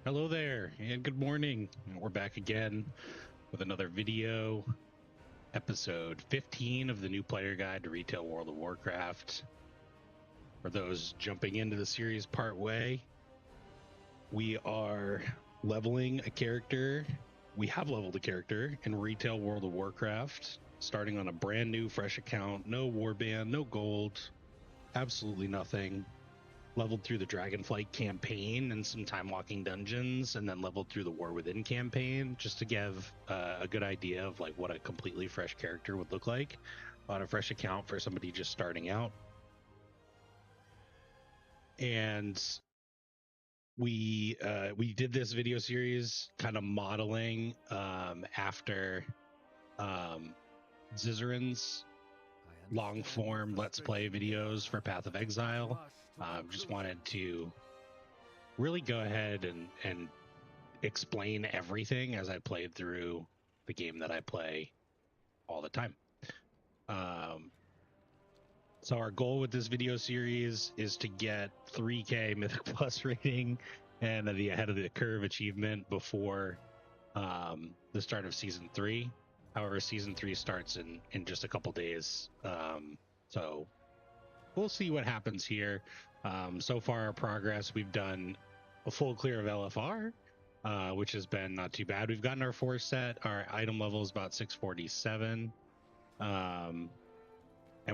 Hello there, and good morning. We're back again with another video, episode 15 of the New Player Guide to Retail World of Warcraft. For those jumping into the series part way, we are leveling a character. We have leveled a character in Retail World of Warcraft, starting on a brand new, fresh account. No warband, no gold, absolutely nothing. Leveled through the Dragonflight campaign and some time walking dungeons, and then leveled through the War Within campaign, just to give a good idea of like what a completely fresh character would look like on a fresh account for somebody just starting out. And we did this video series kind of modeling after Zizarin's long form Let's Play videos for Path of Exile. Just wanted to really go ahead and explain everything as I played through the game that I play all the time. So our goal with this video series is to get 3K Mythic Plus rating and the ahead of the curve achievement before the start of season 3. However, season 3 starts in just a couple days. So we'll see what happens here. So far, our progress, we've done a full clear of LFR, which has been not too bad. We've gotten our 4 set. Our item level is about 647. And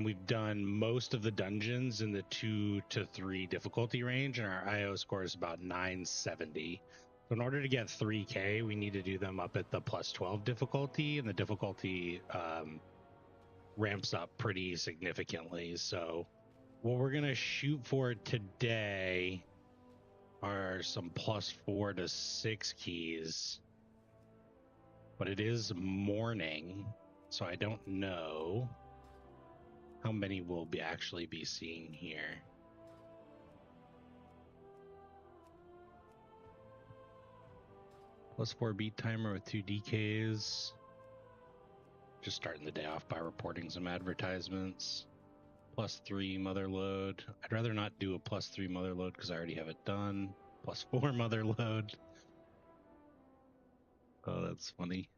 we've done most of the dungeons in the 2 to 3 difficulty range, and our IO score is about 970. So in order to get 3K, we need to do them up at the plus 12 difficulty, and the difficulty ramps up pretty significantly. So what we're going to shoot for today are some plus 4 to 6 keys. But it is morning, so I don't know how many we'll actually be seeing here. Plus 4 beat timer with 2 DKs. Just starting the day off by reporting some advertisements. Plus 3 mother load. I'd rather not do a plus 3 mother load because I already have it done. Plus 4 mother load. Oh, that's funny.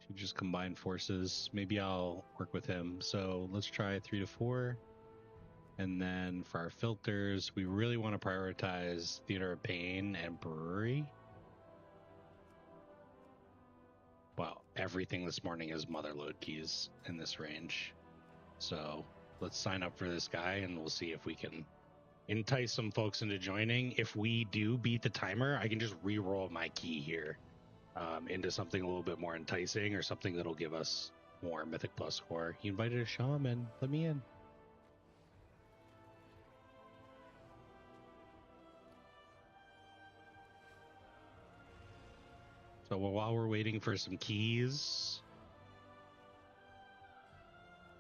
Should just combine forces. Maybe I'll work with him. So let's try 3 to 4. And then for our filters, we really want to prioritize Theater of Pain and Brewery. Well, everything this morning is mother load keys in this range. So let's sign up for this guy and we'll see if we can entice some folks into joining. If we do beat the timer, I can just re-roll my key here into something a little bit more enticing or something that'll give us more Mythic Plus score. He invited a shaman. Let me in. So while we're waiting for some keys,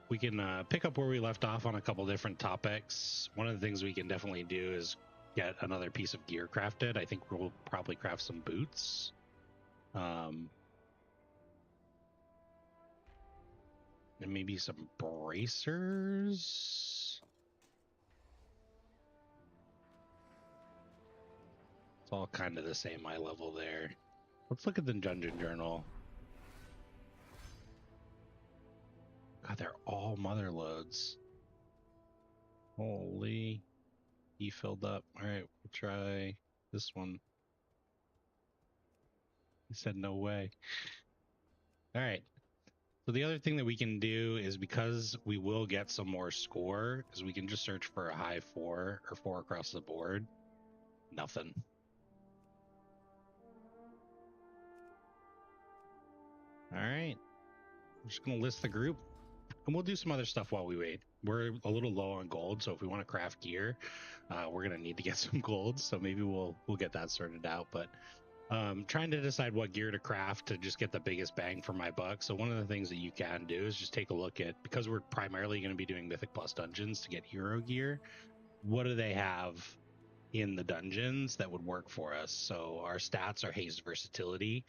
we can pick up where we left off on a couple different topics. One of the things we can definitely do is get another piece of gear crafted. I think we'll probably craft some boots. And maybe some bracers. It's all kind of the same eye level there. Let's look at the dungeon journal. God, they're all mother loads. Holy, he filled up. All right, we'll try this one. He said no way. All right. So the other thing that we can do is, because we will get some more score, is we can just search for a high 4 or 4 across the board. Nothing. All right. I'm just going to list the group, and we'll do some other stuff while we wait. We're a little low on gold, so if we want to craft gear, we're going to need to get some gold. So maybe we'll get that sorted out. But trying to decide what gear to craft to just get the biggest bang for my buck. So one of the things that you can do is just take a look at, because we're primarily going to be doing Mythic Plus dungeons to get hero gear, what do they have in the dungeons that would work for us? So our stats are haste versatility.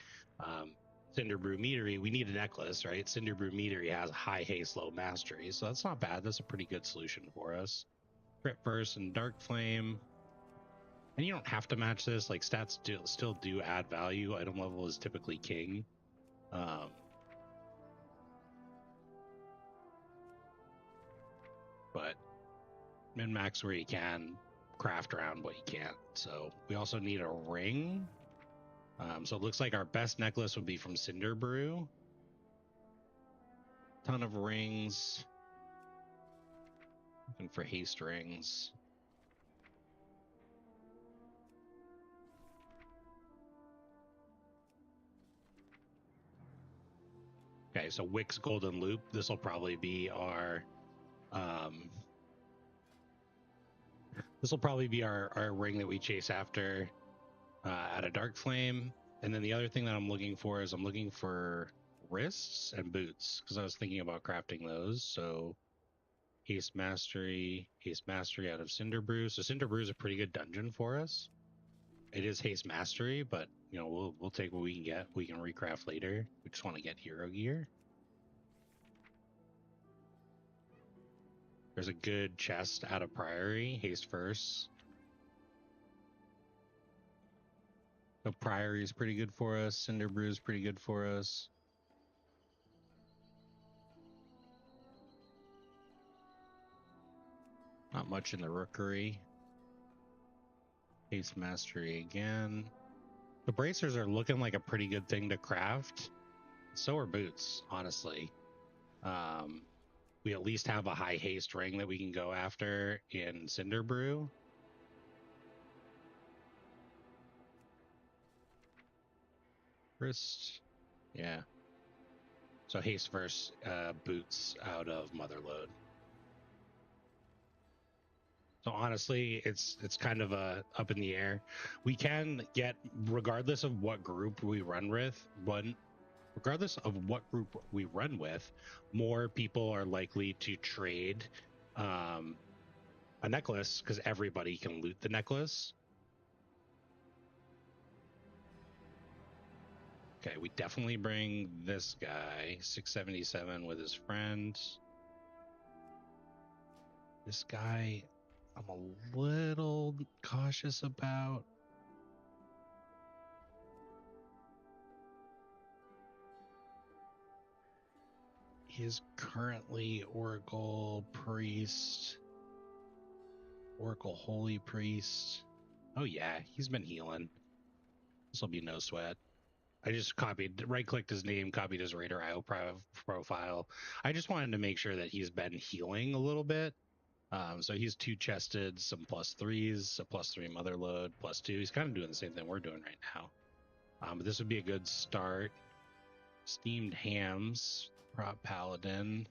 Cinder Brew Meadery, we need a necklace, right? Cinder Brew Meadery has high haste, low mastery, so that's not bad. That's a pretty good solution for us. Crit Burst and Dark Flame. And you don't have to match this. Like stats still do add value. Item level is typically king. But min max where you can, craft around what you can't. So we also need a ring. So it looks like our best necklace would be from Cinder Brew. Ton of rings. Looking for haste rings. Okay, so Wick's Golden Loop. This will probably be our our ring that we chase after at a Dark Flame. And then the other thing that I'm looking for is I'm looking for wrists and boots because I was thinking about crafting those. So Haste Mastery out of Cinder Brew. So Cinder Brew is a pretty good dungeon for us. It is Haste Mastery, but you know we'll take what we can get. We can recraft later. We just want to get hero gear. There's a good chest out of Priory. Haste first. So Priory is pretty good for us. Cinder Brew is pretty good for us. Not much in the Rookery. Haste Mastery again. The bracers are looking like a pretty good thing to craft. So are boots, honestly. We at least have a high haste ring that we can go after in Cinder Brew. Wrist, yeah. So haste versus boots out of Motherload. So honestly, it's kind of up in the air. We can get, regardless of what group we run with, more people are likely to trade a necklace because everybody can loot the necklace. Okay, we definitely bring this guy, 677 with his friend. This guy, I'm a little cautious about. He is currently Oracle Priest, Oracle Holy Priest. Oh yeah, he's been healing. This will be no sweat. I just right-clicked his name, copied his Raider IO profile. I just wanted to make sure that he's been healing a little bit. So he's 2-chested, some +3s, a +3 Motherload, +2. He's kind of doing the same thing we're doing right now. But this would be a good start. Steamed Hams, Prop Paladin.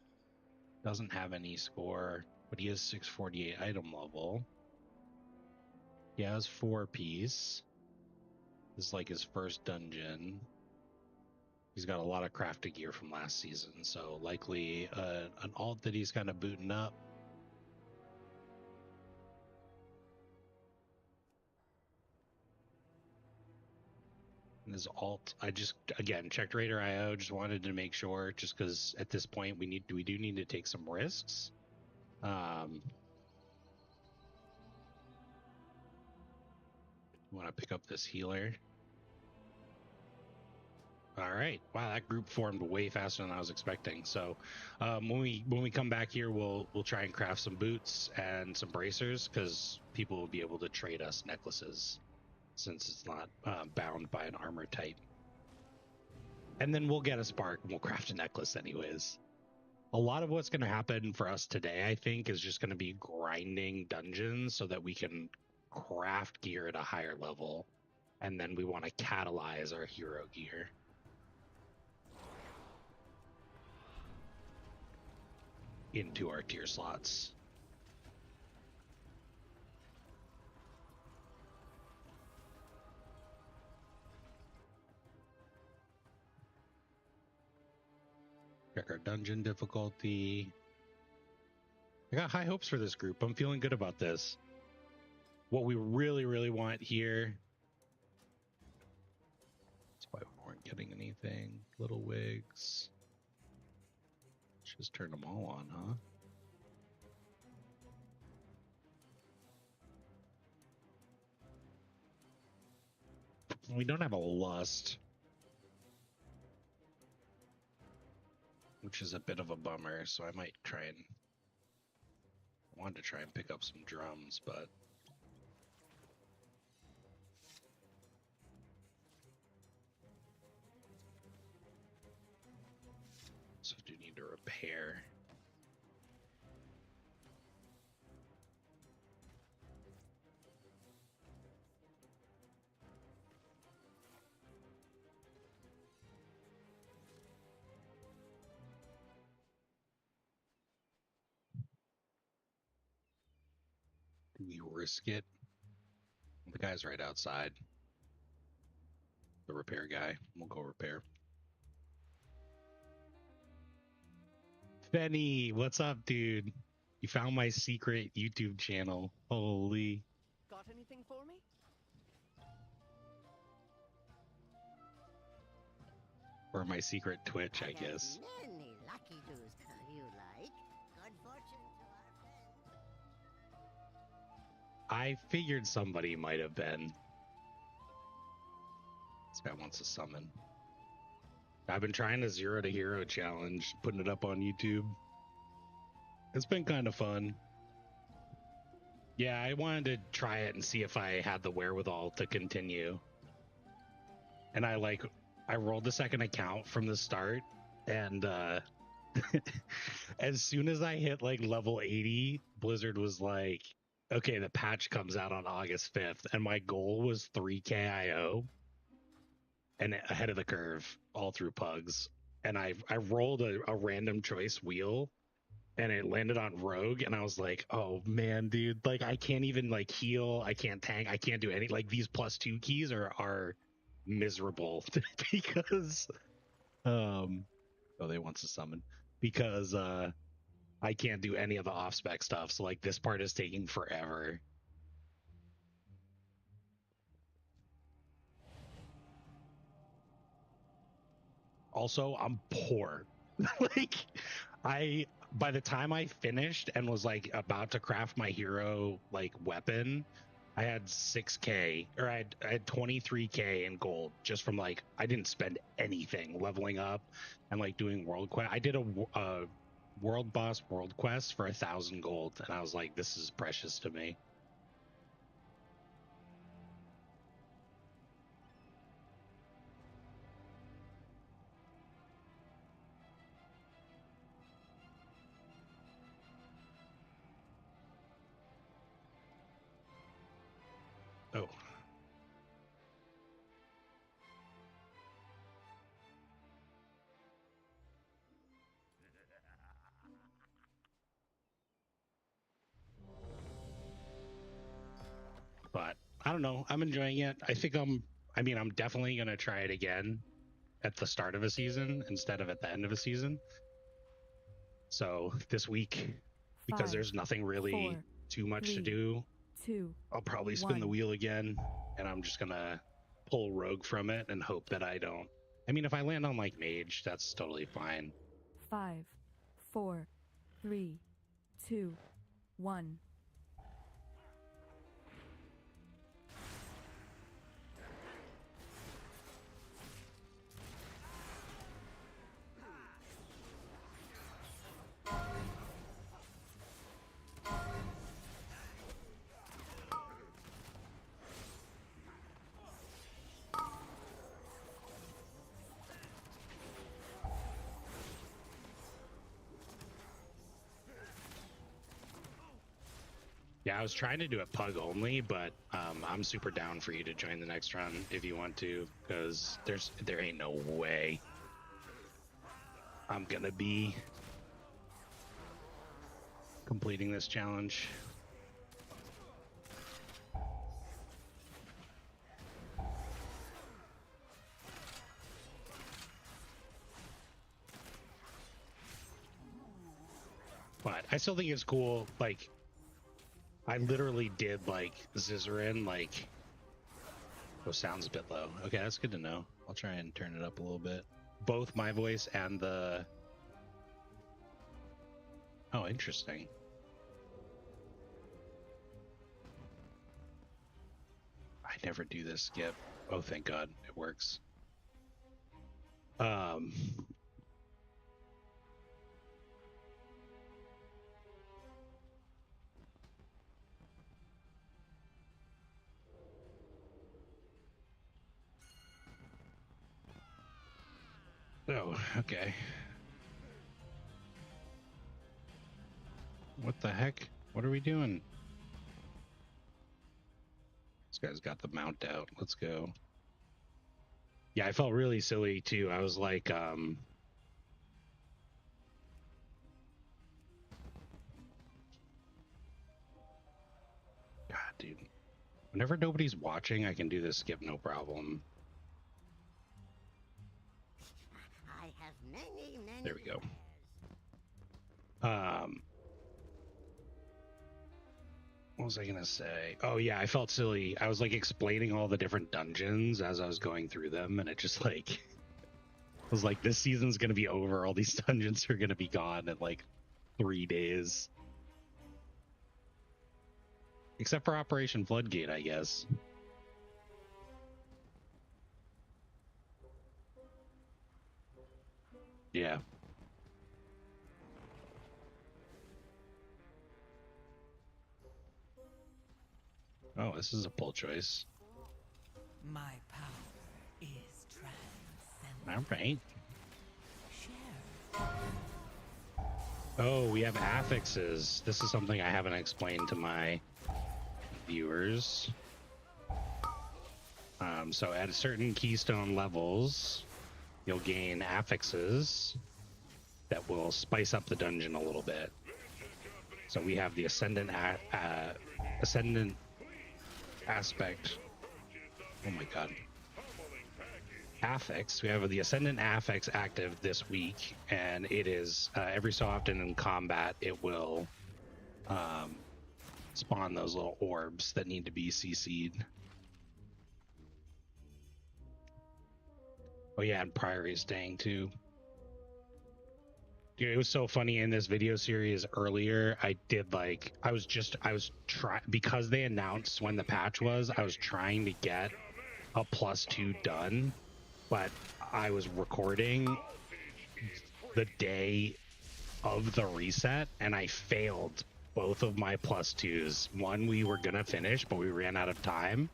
Doesn't have any score, but he is 648 item level. He has 4-piece. This is like his first dungeon. He's got a lot of crafted gear from last season, so likely an alt that he's kind of booting up. And his alt, I just again checked Raider IO, just wanted to make sure, just because at this point we do need to take some risks. Want to pick up this healer. All right. Wow, that group formed way faster than I was expecting. So when we come back here, we'll try and craft some boots and some bracers because people will be able to trade us necklaces since it's not bound by an armor type. And then we'll get a spark and we'll craft a necklace anyways. A lot of what's going to happen for us today, I think, is just going to be grinding dungeons so that we can craft gear at a higher level. And then we want to catalyze our hero gear. Into our tier slots. Check our dungeon difficulty. I got high hopes for this group. I'm feeling good about this. What we really, really want here. That's why we weren't getting anything. Little wigs. Just turn them all on, huh? We don't have a lust, which is a bit of a bummer. So I might try and wanted to try and pick up some drums, but so do need to repair. Do we risk it? The guy's right outside. The repair guy. We'll go repair. Benny, what's up, dude? You found my secret YouTube channel. Holy. Got anything for me? Or my secret Twitch, I guess. Many lucky do's come you like. Good fortune to our friend. I figured somebody might have been. This guy wants to summon. I've been trying the 0 to Hero challenge, putting it up on YouTube. It's been kind of fun. Yeah, I wanted to try it and see if I had the wherewithal to continue. And I rolled the second account from the start, and as soon as I hit like level 80, Blizzard was like, okay, the patch comes out on August 5th, and my goal was 3k IO and ahead of the curve all through pugs. And I rolled a random choice wheel, and it landed on Rogue, and I was like, oh man, dude, like I can't even like heal, I can't tank, I can't do any, like these +2 keys are miserable because oh, they want to summon because I can't do any of the off spec stuff, so like this part is taking forever. Also, I'm poor. Like by the time I finished and was like about to craft my hero like weapon, I had 6k, or I had 23k in gold just from like, I didn't spend anything leveling up and like doing world quest. I did a world boss world quest for 1,000 gold, and I was like, this is precious to me. Oh. But I don't know. I'm enjoying it. I think I'm definitely going to try it again at the start of a season instead of at the end of a season. So this week, because there's nothing really too much to do, I'll probably spin the wheel again, and I'm just going to pull Rogue from it and hope that I don't. I mean, if I land on like Mage, that's totally fine. 5, 4, 3, 2, 1. Yeah, I was trying to do it pug only, but I'm super down for you to join the next run if you want to, because there ain't no way I'm gonna be completing this challenge. But I still think it's cool. Like, I literally did like Zizarin, like, oh, sounds a bit low. Okay, that's good to know. I'll try and turn it up a little bit. Both my voice and the... Oh, interesting. I never do this skip. Oh, thank God, it works. Oh, okay. What the heck? What are we doing? This guy's got the mount out. Let's go. Yeah, I felt really silly too. I was like, God, dude. Whenever nobody's watching, I can do this skip no problem. I have many. There we go. wares. What was I gonna say? Oh yeah, I felt silly. I was like explaining all the different dungeons as I was going through them, and it just like was like, this season's gonna be over. All these dungeons are gonna be gone in like 3 days, except for Operation Floodgate, I guess. Yeah. Oh, this is a pull choice. My power is transcendent. All right. Share. Oh, we have affixes. This is something I haven't explained to my viewers. So at certain keystone levels, you'll gain affixes that will spice up the dungeon a little bit. So we have the ascendant aspect. Oh my God. Affix. We have the ascendant affix active this week, and it is every so often in combat it will spawn those little orbs that need to be CC'd. Oh yeah, and Priory is staying too. Dude, it was so funny in this video series earlier. I was trying, because they announced when the patch was, I was trying to get a +2 done, but I was recording the day of the reset and I failed both of my +2s. One we were gonna finish, but we ran out of time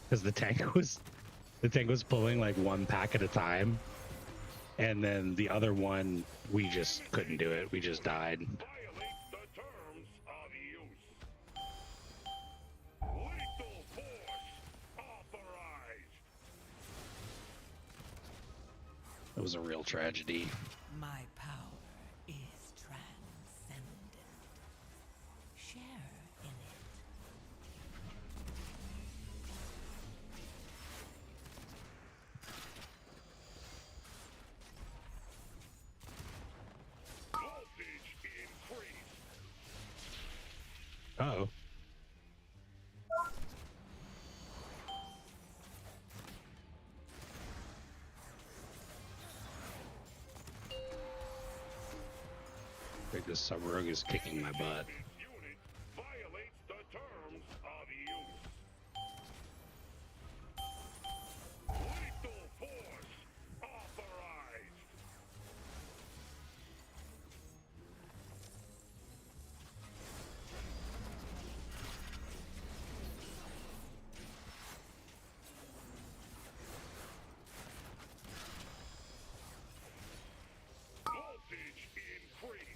because the tank was pulling like 1 pack at a time. And then the other one, we just couldn't do it. We just died. Violates the terms of use. Lethal force authorized. It was a real tragedy. My power is transcendent. Share in it. Voltage increased. Uh-oh. I think this sub-rogue is kicking my butt. This unit violates the terms of use. Lethal force authorized. Voltage increased.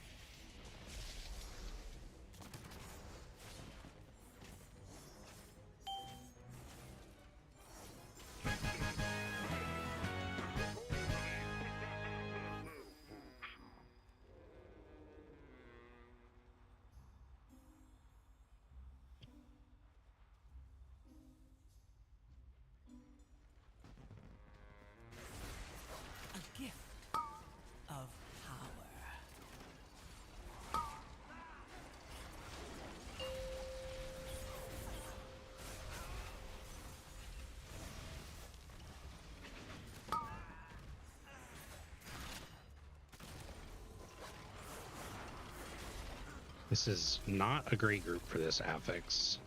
A gift of power. This is not a great group for this affix.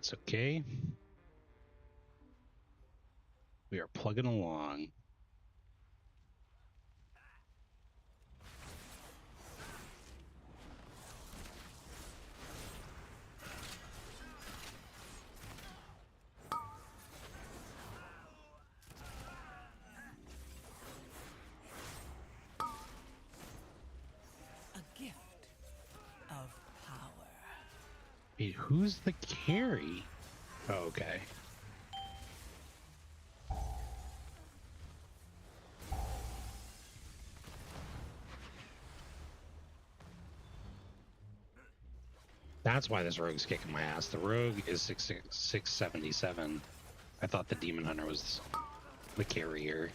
that's okay. We are plugging along. A gift of power. Wait, who's the carry? Oh, okay. That's why this rogue's kicking my ass. The rogue is 677. I thought the demon hunter was the carrier.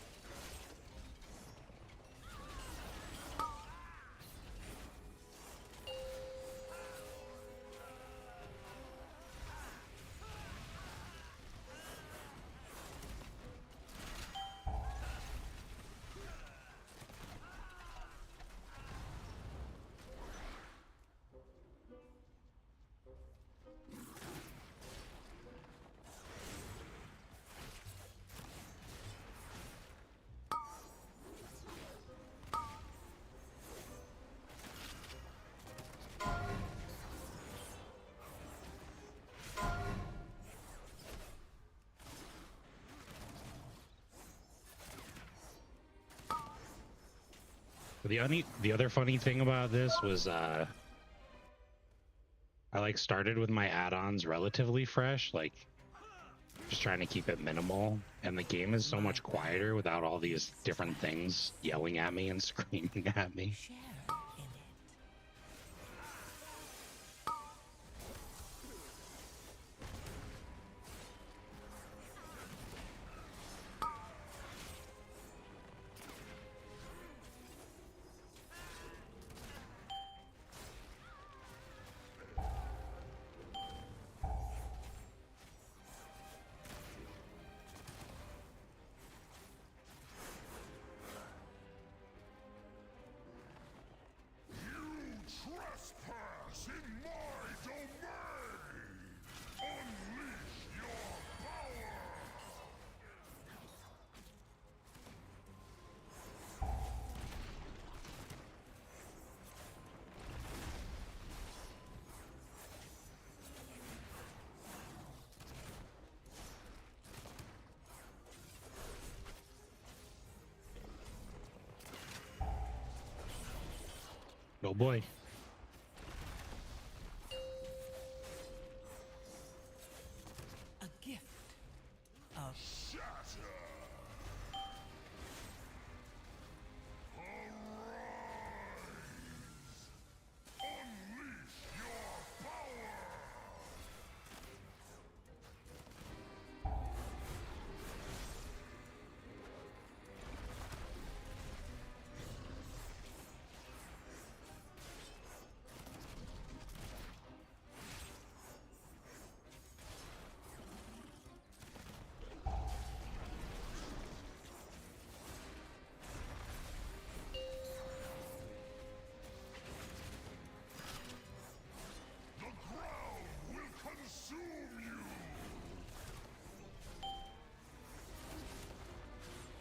The other funny thing about this was I like started with my add-ons relatively fresh, like just trying to keep it minimal, and the game is so much quieter without all these different things yelling at me and screaming at me. Share in it. Trespass in my domain! Unleash your power! Oh boy. A gift of Shatter! Arise! Unleash your power! The ground will consume you!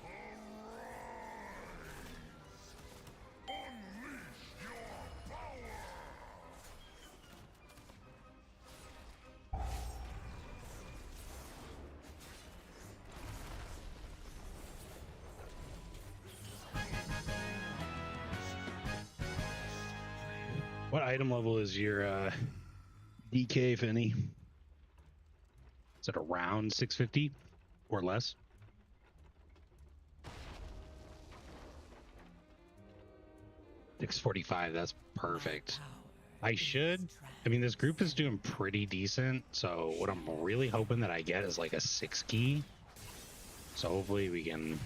Arise! Unleash your power! What item level is your DK, Finny? Is it around 650 or less? $645, that's perfect. power. I should. I mean, this group is doing pretty decent, so what I'm really hoping that I get is like a 6 key. So hopefully we can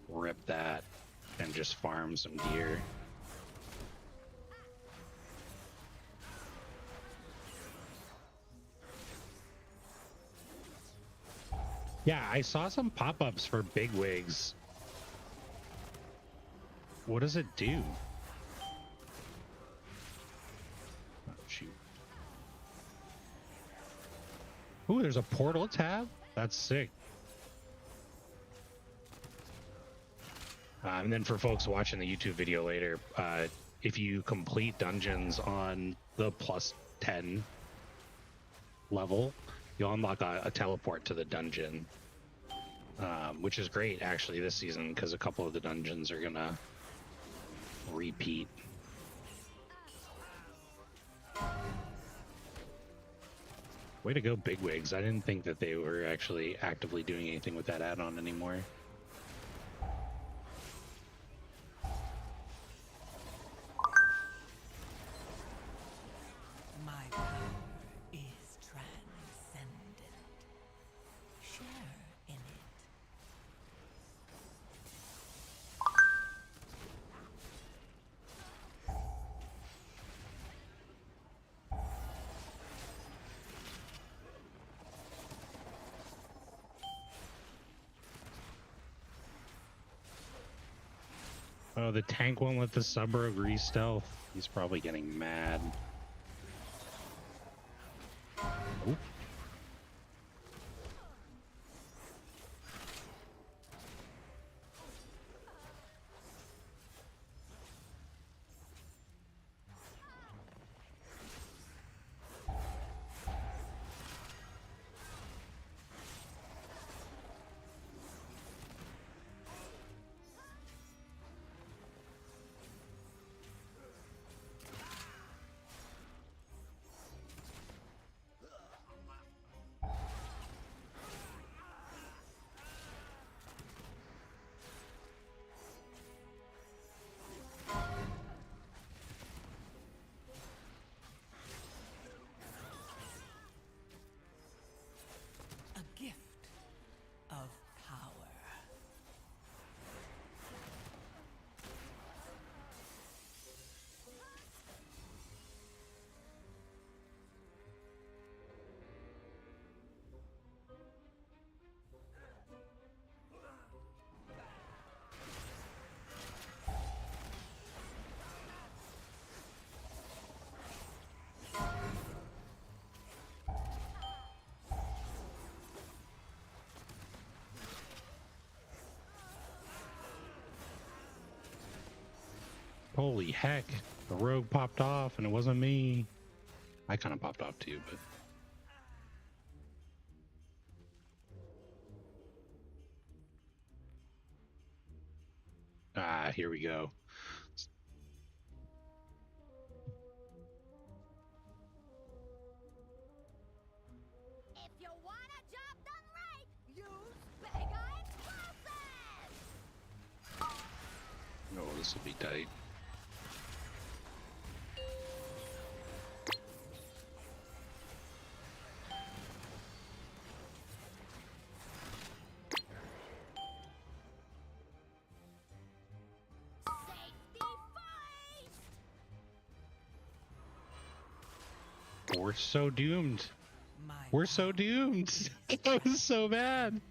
rip that and just farm some gear. Yeah, I saw some pop-ups for bigwigs. What does it do? Oh, shoot. Ooh, there's a portal tab? That's sick. And then for folks watching the YouTube video later, if you complete dungeons on the +10 level, you'll unlock a teleport to the dungeon, which is great actually this season because a couple of the dungeons are gonna repeat. Way to go, Bigwigs. I didn't think that they were actually actively doing anything with that add-on anymore. My power is transcendent. Share in it. Oh, the tank won't let the sub-rogue re-stealth. He's probably getting mad. Oop. A gift of power. Holy heck. The rogue popped off and it wasn't me. I kind of popped off too, but... Ah, here we go. If you want a job done right, use Bega Explosive! Oh, this will be tight. Safety first! We're so doomed. My We're so power doomed. is That was so bad.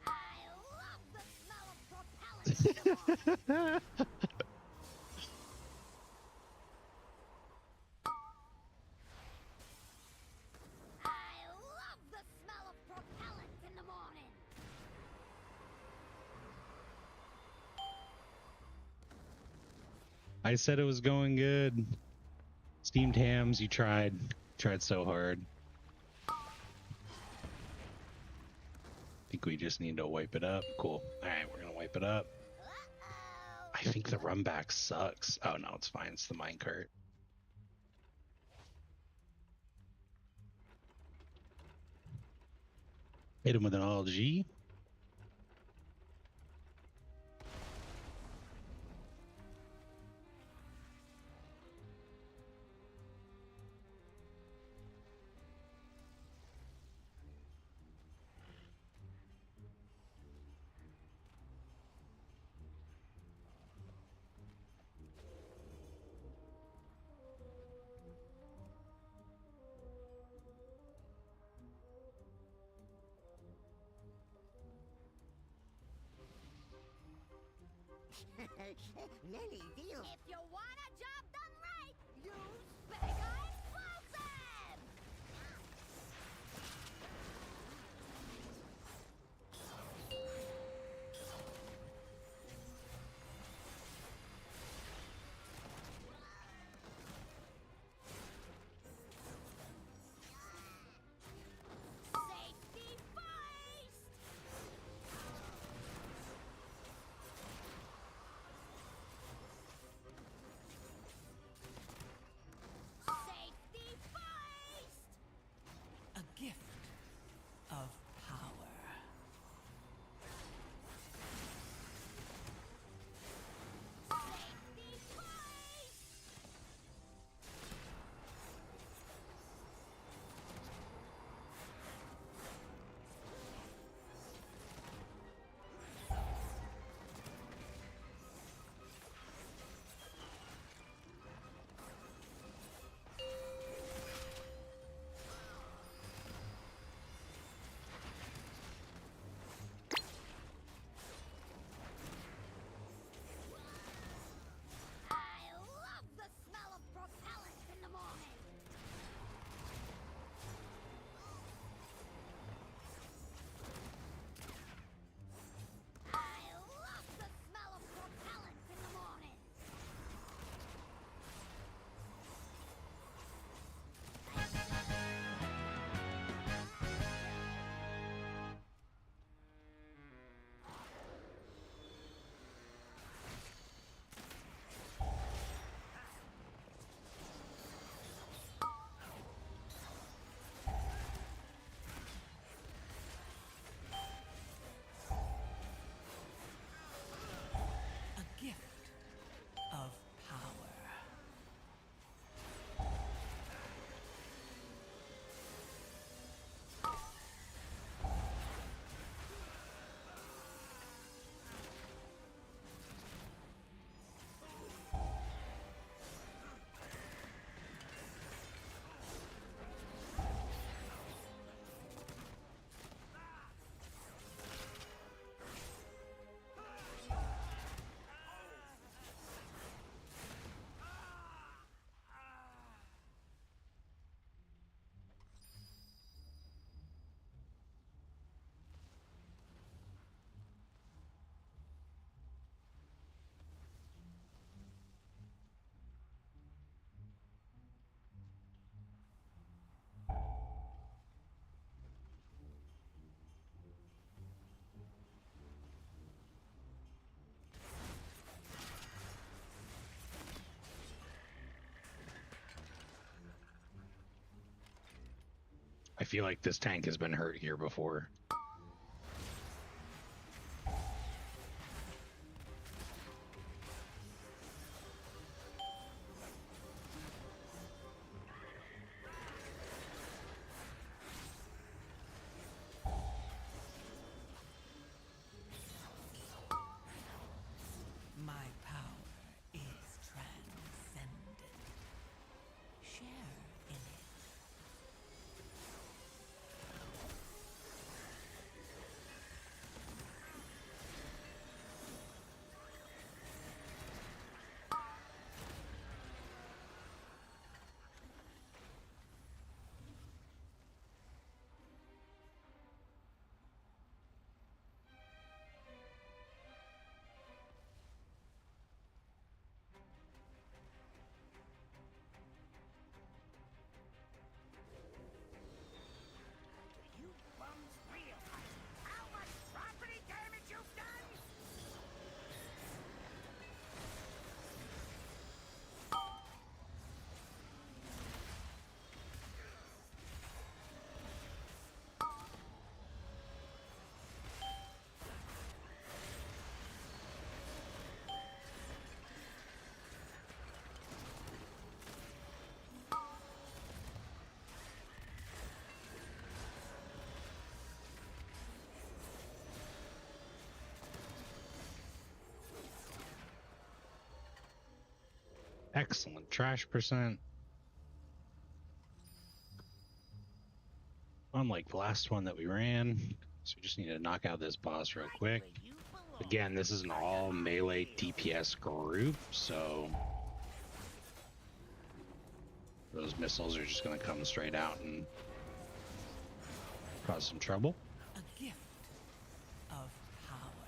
I love the smell of propellant! I love the smell of propellant in the morning! I said it was going good. Steamed hams, you tried. Tried so hard. Think we just need to wipe it up. Cool. Alright, we're gonna wipe it up. Uh-oh! I think the run back sucks. Oh no, it's fine. It's the minecart. Hit him with an LG. Nelly deal. If you want a job done right, use Bega Explosive! feel like this tank has been hurt here before. My power is transcendent. Share in it. You bums realize how much property damage you've done? Excellent trash percent. Unlike the last one that we ran. So we just need to knock out this boss real quick. Where you belong. Again, this is an all melee DPS group, so those missiles are just going to come straight out and cause some trouble. A gift of power.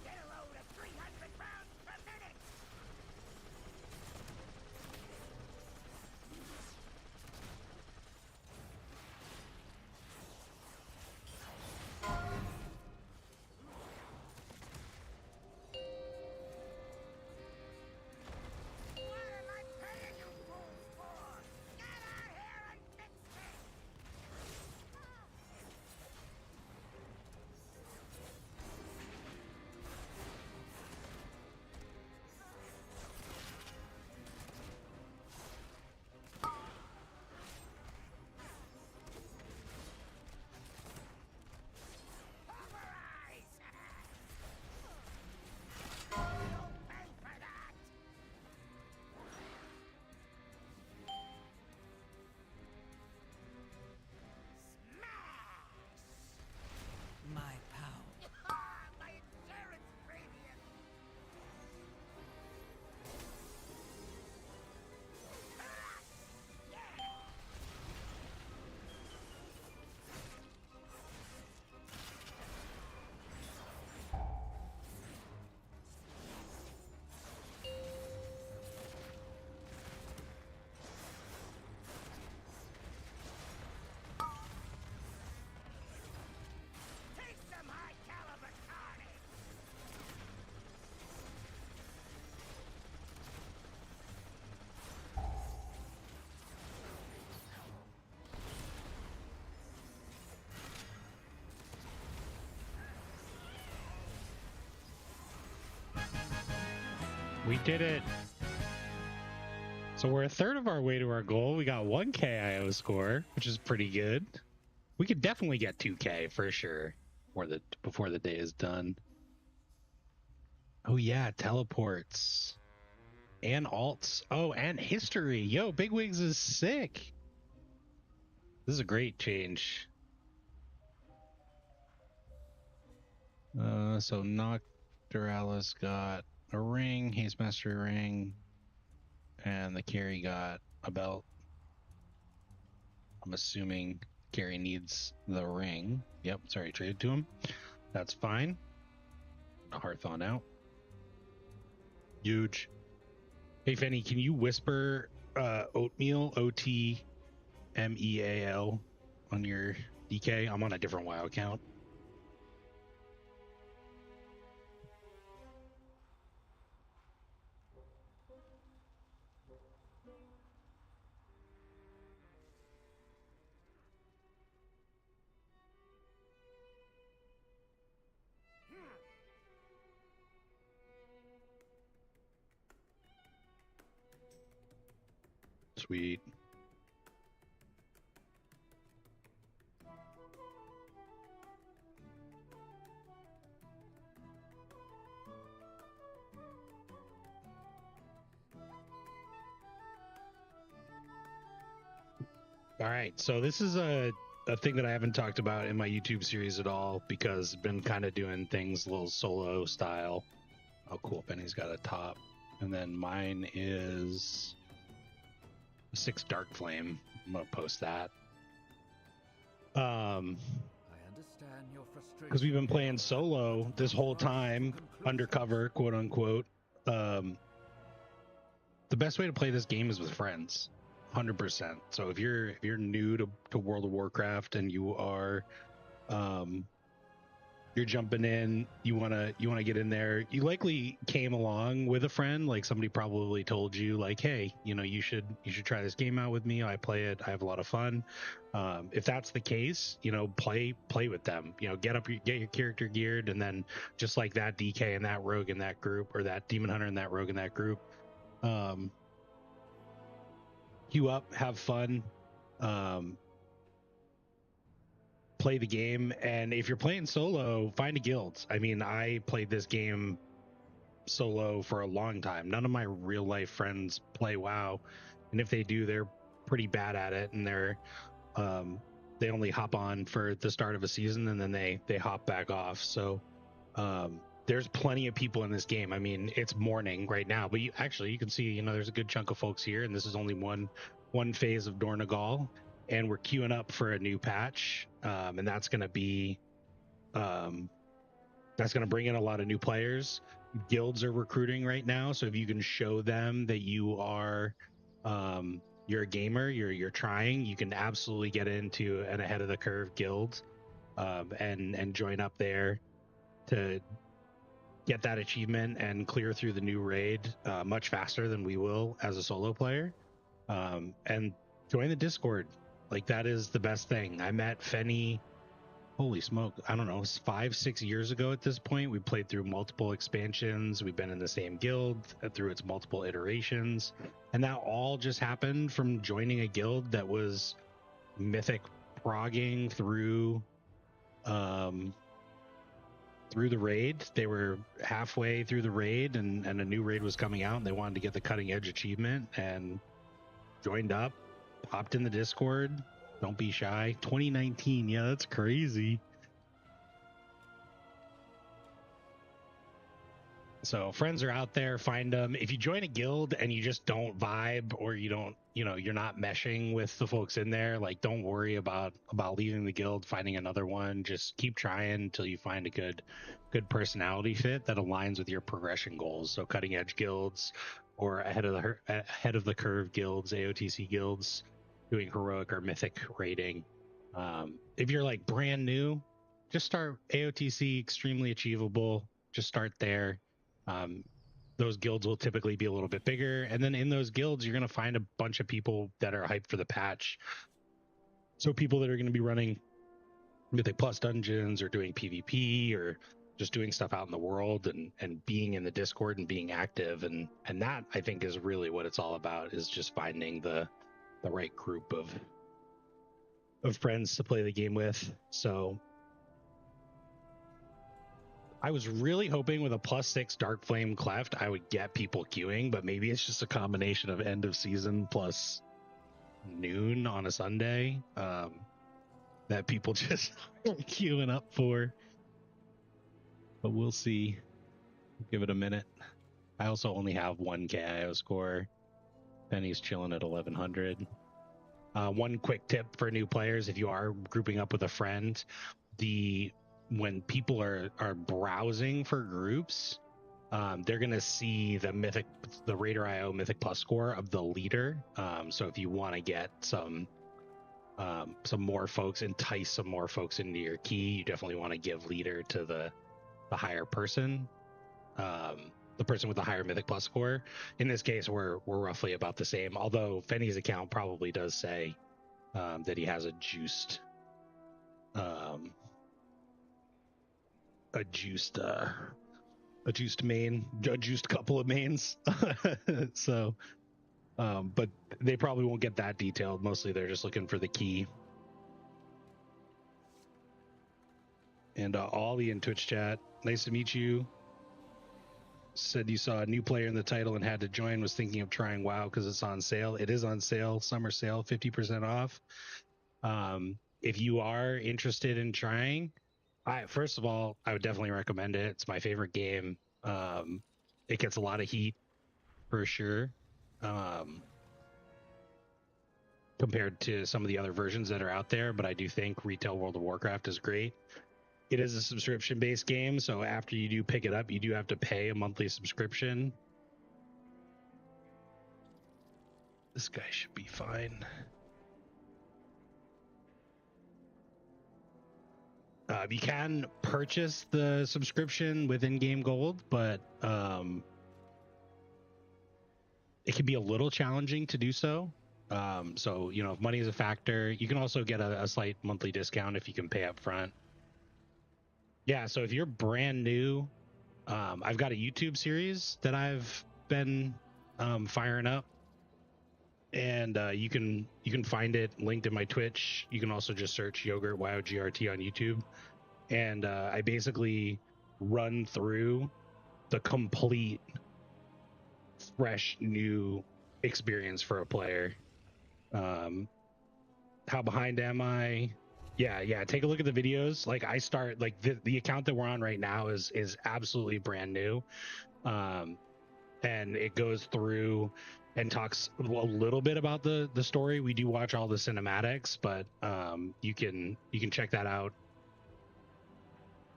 Get a load of 300 rounds per minute. What am I paying you fools for? Get out here and fix this! Pulverize! You'll pay for that! Smash! My power. My insurance premium! Yeah! Take some high caliber carnage! We did it. So we're a third of our way to our goal. We got 1K IO score, which is pretty good. We could definitely get 2K for sure before the day is done. Oh yeah, teleports. And alts. Oh, and history. Yo, Bigwigs is sick. This is a great change. So Nocturalis got a ring, Haste Mastery ring, and the carry got a belt. I'm assuming carry needs the ring. Yep, sorry, traded to him. That's fine. Hearthon out. Huge. Hey, Fenny, can you whisper oatmeal, OTMEAL, on your DK? I'm on a different WoW account. Sweet. All right, so this is a thing that I haven't talked about in my YouTube series at all because I've been kind of doing things a little solo style. Oh, cool. Benny's got a top. And then mine is a 6 Dark Flame. I'm going to post that. I understand your frustration. Because we've been playing solo this whole time, undercover, quote unquote. The best way to play this game is with friends. 100%. So if you're new to World of Warcraft and you are you're jumping in, you wanna get in there, you likely came along with a friend, like somebody probably told you like, hey, you should try this game out with me. I play it, I have a lot of fun. If that's the case, play with them, get your character geared, and then just like that DK and that rogue in that group, or that demon hunter and that rogue in that group, queue up, have fun, play the game. And if you're playing solo, find a guild. I mean, I played this game solo for a long time. None of my real life friends play WoW, and if they do, they're pretty bad at it, and they only hop on for the start of a season and then they hop back off. So there's plenty of people in this game. I mean, it's morning right now, but you can see, there's a good chunk of folks here, and this is only one phase of Dornegal, and we're queuing up for a new patch, and that's going to bring in a lot of new players. Guilds are recruiting right now, so if you can show them that you are you're a gamer, you're trying, you can absolutely get into an ahead of the curve guild, and join up there to get that achievement and clear through the new raid much faster than we will as a solo player. And join the Discord. Like, that is the best thing. I met Fenny, holy smoke, I don't know, 5-6 years ago at this point. We played through multiple expansions. We've been in the same guild through its multiple iterations, and that all just happened from joining a guild that was mythic progging through the raid. They were halfway through the raid, and a new raid was coming out, and they wanted to get the cutting edge achievement and joined up, popped in the Discord. Don't be shy. 2019, yeah, that's crazy. So friends are out there, find them. If you join a guild and you just don't vibe, or you don't, you're not meshing with the folks in there, like, don't worry about leaving the guild, finding another one. Just keep trying until you find a good personality fit that aligns with your progression goals. So cutting edge guilds, or ahead of the curve guilds, AOTC guilds, doing heroic or mythic raiding. If you're like brand new, just start AOTC, extremely achievable. Just start there. Those guilds will typically be a little bit bigger, and then in those guilds, you're going to find a bunch of people that are hyped for the patch. So people that are going to be running Mythic Plus dungeons, or doing PvP, or just doing stuff out in the world, and being in the Discord and being active, and that, I think, is really what it's all about, is just finding the right group of friends to play the game with. So I was really hoping with a +6 Dark Flame Cleft I would get people queuing, but maybe it's just a combination of end of season plus noon on a Sunday that people just aren't queuing up for. But we'll see. Give it a minute. I also only have 1 KIO score. Penny's chilling at 1100. One quick tip for new players: if you are grouping up with a friend, when people are browsing for groups, they're gonna see the Raider IO Mythic Plus score of the leader. So if you want to get some more folks, entice some more folks into your key, you definitely want to give leader to the higher person, the person with the higher Mythic Plus score. In this case, we're roughly about the same, although Fenny's account probably does say that he has a juiced main, a juiced couple of mains. So But they probably won't get that detailed. Mostly they're just looking for the key. And Ollie in Twitch chat, nice to meet you. Said you saw a new player in the title and had to join, was thinking of trying WoW because it's on sale. It is on sale, summer sale, 50% off. If you are interested in trying, first of all, I would definitely recommend it. It's my favorite game. It gets a lot of heat for sure. Compared to some of the other versions that are out there, but I do think retail World of Warcraft is great. It is a subscription-based game, so after you do pick it up, you do have to pay a monthly subscription. This guy should be fine. You can purchase the subscription with in-game gold, but it can be a little challenging to do so. So, you know, if money is a factor, you can also get a slight monthly discount if you can pay up front. Yeah, so if you're brand new, I've got a YouTube series that I've been firing up, and you can find it linked in my Twitch. You can also just search Yogurt YOGRT on YouTube, and I basically run through the complete fresh new experience for a player. How behind am I? Yeah, take a look at the videos. Like, I start, like, the account that we're on right now is absolutely brand new, and it goes through and talks a little bit about the story. We do watch all the cinematics, but you can check that out,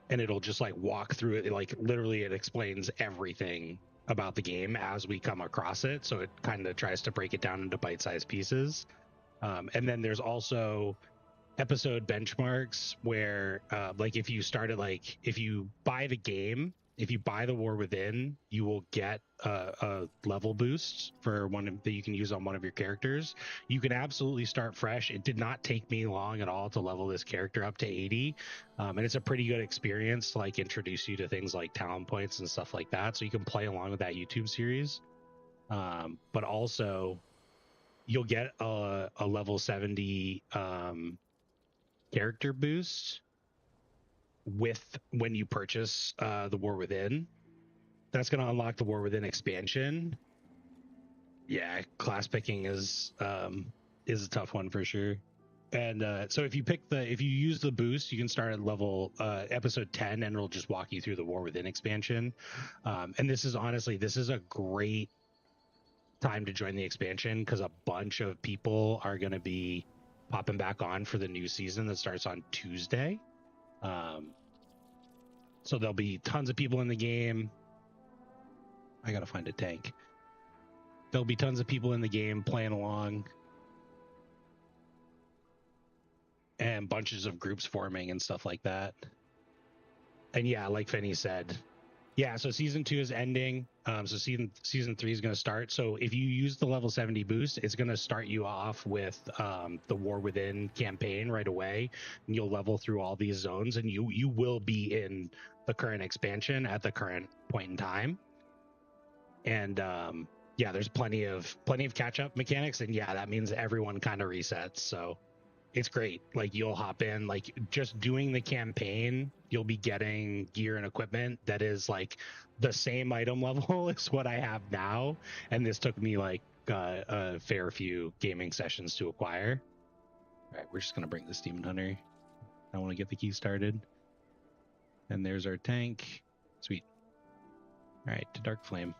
and it'll just like walk through it. Like, literally it explains everything about the game as we come across it, so it kind of tries to break it down into bite-sized pieces. And then there's also episode benchmarks where like if you buy the game, if you buy the War Within, you will get a level boost for that you can use on one of your characters. You can absolutely start fresh. It did not take me long at all to level this character up to 80, and it's a pretty good experience to like introduce you to things like talent points and stuff like that, so you can play along with that YouTube series. But also you'll get a level 70 character boost when you purchase the War Within. That's going to unlock the War Within expansion. Yeah, class picking is a tough one for sure. And so if you use the boost, you can start at level episode 10, and it'll just walk you through the War Within expansion. And this is a great time to join the expansion because a bunch of people are going to be popping back on for the new season that starts on Tuesday. So there'll be tons of people in the game. I gotta find a tank. There'll be tons of people in the game playing along, and bunches of groups forming and stuff like that. And yeah, like Fenny said, yeah, so season 2 is ending. So season 3 is going to start. So if you use the level 70 boost, it's going to start you off with the War Within campaign right away, and you'll level through all these zones, and you will be in the current expansion at the current point in time. And yeah, there's plenty of catch up mechanics, and yeah, that means everyone kind of resets. So it's great. Like, you'll hop in, like, just doing the campaign, you'll be getting gear and equipment that is like the same item level as what I have now, and this took me like a fair few gaming sessions to acquire. All right, we're just gonna bring this Demon Hunter. I want to get the key started, and there's our tank. Sweet. All right, to Dark Flame.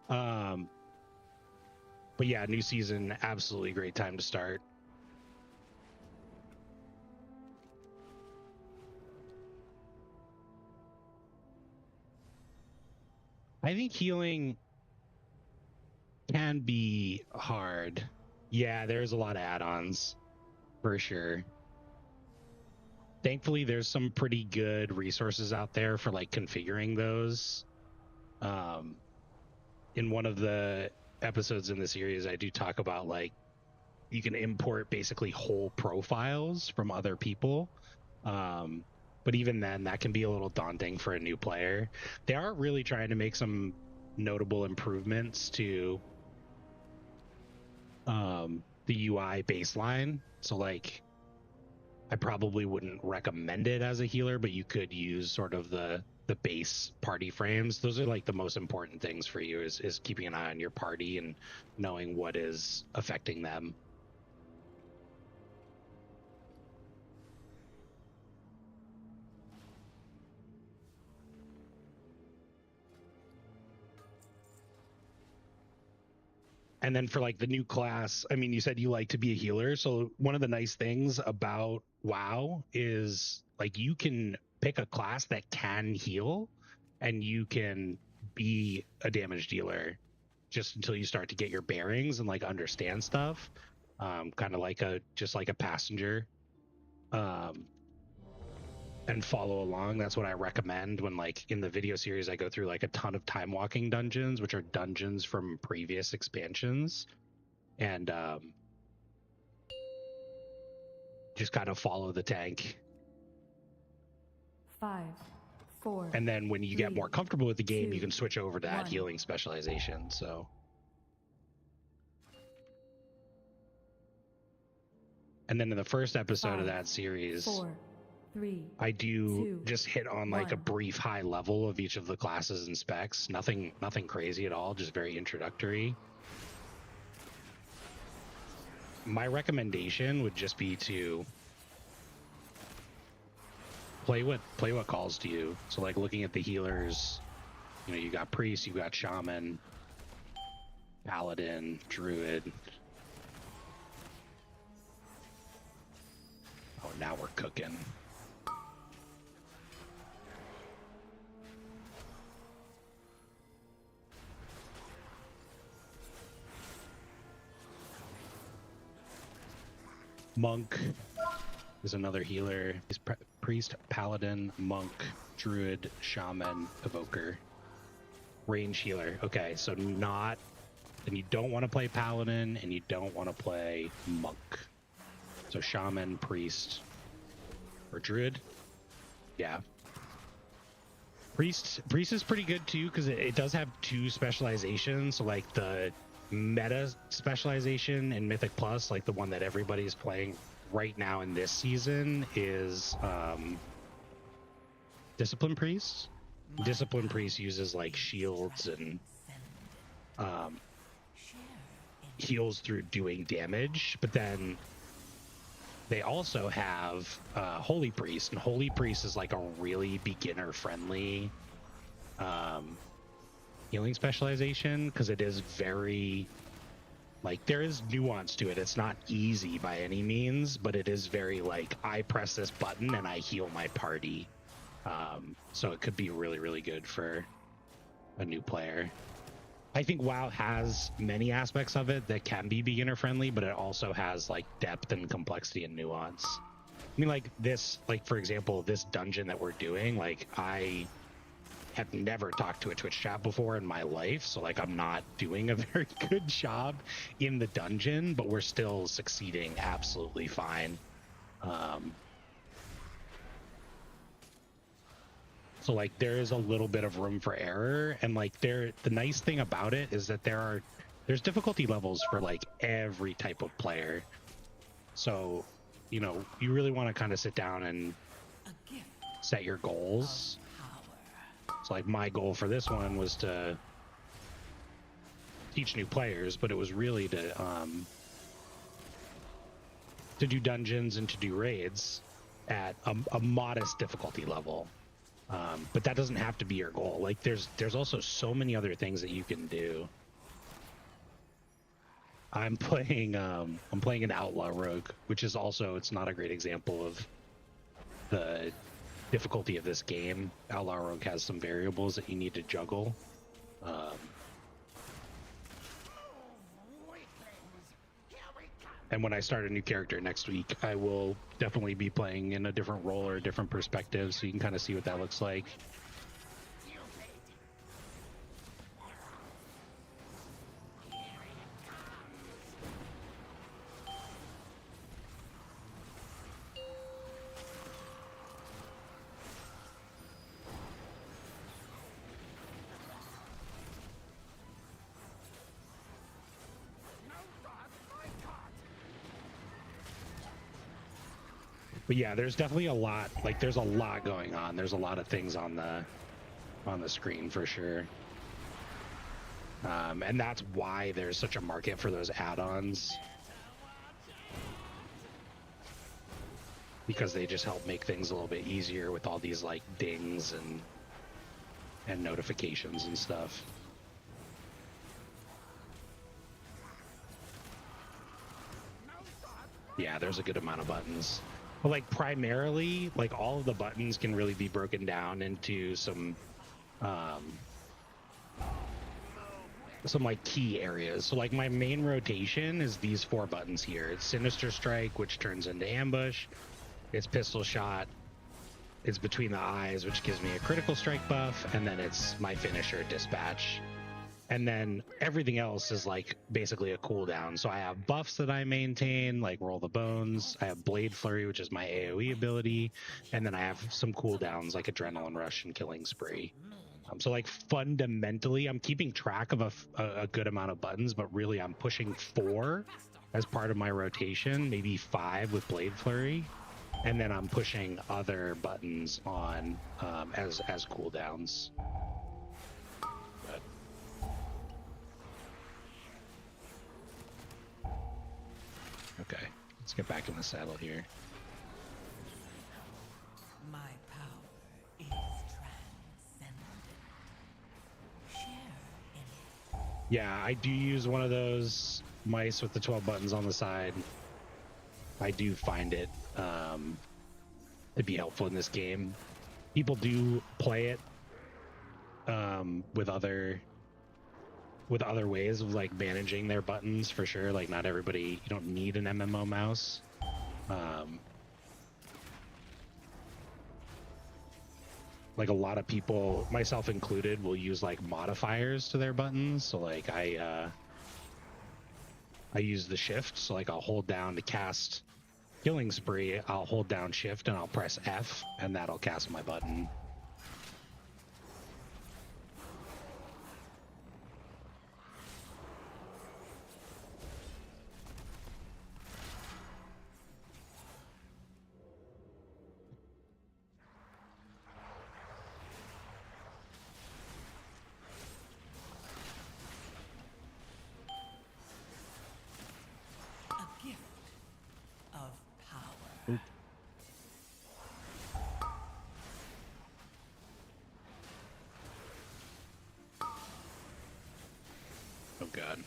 But yeah, new season, absolutely great time to start. I think healing can be hard. Yeah, there's a lot of add-ons for sure. Thankfully, there's some pretty good resources out there for like configuring those. In one of the episodes in the series, I do talk about like you can import basically whole profiles from other people. But even then, that can be a little daunting for a new player. They are really trying to make some notable improvements to the UI baseline. So like, I probably wouldn't recommend it as a healer, but you could use sort of the base party frames. Those are like the most important things for you is keeping an eye on your party and knowing what is affecting them. And then for like the new class, I mean, you said you like to be a healer. So one of the nice things about WoW is like you can pick a class that can heal and you can be a damage dealer just until you start to get your bearings and like understand stuff. Kind of like just like a passenger. And follow along. That's what I recommend when like in the video series I go through like a ton of time walking dungeons, which are dungeons from previous expansions, and just kind of follow the tank. 5, 4. And then when you get more comfortable with the game, 2, you can switch over to that 1. healing specialization. So and then in the first episode 5, of that series 4, 3, I do 2, just hit on like a 1. brief high level of each of the classes and specs. Nothing crazy at all, just very introductory. My recommendation would just be to play what calls to you. So like looking at the healers, you know, you got priest, you got shaman, paladin, druid. Oh, now we're cooking. Monk is another healer. He's priest, paladin, monk, druid, shaman, evoker, range healer. Okay, so not, and you don't want to play paladin and you don't want to play monk. So shaman, priest, or druid. Yeah. Priest is pretty good too because it does have 2 specializations. So like the meta specialization in Mythic Plus, like the one that everybody's playing right now in this season, is Discipline Priest. Discipline Priest uses like shields and heals through doing damage, but then they also have Holy Priest, and Holy Priest is like a really beginner friendly healing specialization because it is very, like, there is nuance to it. It's not easy by any means, but it is very like, I press this button and I heal my party. So it could be really, really good for a new player. I think WoW has many aspects of it that can be beginner friendly, but it also has like depth and complexity and nuance. I mean, like this, like for example, this dungeon that we're doing, like I have never talked to a Twitch chat before in my life, so like I'm not doing a very good job in the dungeon, but we're still succeeding absolutely fine. So like there is a little bit of room for error, and like the nice thing about it is that there's difficulty levels for like every type of player. So, you know, you really want to kind of sit down and set your goals. So like my goal for this one was to teach new players, but it was really to do dungeons and to do raids at a modest difficulty level. But that doesn't have to be your goal. Like there's also so many other things that you can do. I'm playing an outlaw rogue, which is also, it's not a great example of the difficulty of this game. Outlaw rogue has some variables that you need to juggle. And when I start a new character next week, I will definitely be playing in a different role or a different perspective, so you can kind of see what that looks like. But yeah, there's definitely a lot. Like, there's a lot going on. There's a lot of things on the screen for sure. And that's why there's such a market for those add-ons, because they just help make things a little bit easier with all these like dings and notifications and stuff. Yeah, there's a good amount of buttons. But like primarily, like all of the buttons can really be broken down into some like key areas. So like my main rotation is these 4 buttons here. It's Sinister Strike, which turns into Ambush. It's Pistol Shot. It's Between the Eyes, which gives me a critical strike buff. And then it's my finisher, Dispatch. And then everything else is like basically a cooldown. So I have buffs that I maintain, like Roll the Bones. I have Blade Flurry, which is my AoE ability. And then I have some cooldowns like Adrenaline Rush and Killing Spree. So like fundamentally, I'm keeping track of a good amount of buttons, but really I'm pushing 4 as part of my rotation, maybe 5 with Blade Flurry. And then I'm pushing other buttons on as cooldowns. Okay, let's get back in the saddle here. My power is transcendent. Share in it. Yeah, I do use one of those mice with the 12 buttons on the side. I do find it to be helpful in this game. People do play it with other ways of like managing their buttons for sure. Like not everybody, you don't need an MMO mouse. Like a lot of people, myself included, will use like modifiers to their buttons. So like I use the shift. So like I'll hold down to cast Killing Spree, I'll hold down shift and I'll press F and that'll cast my button. Oh god.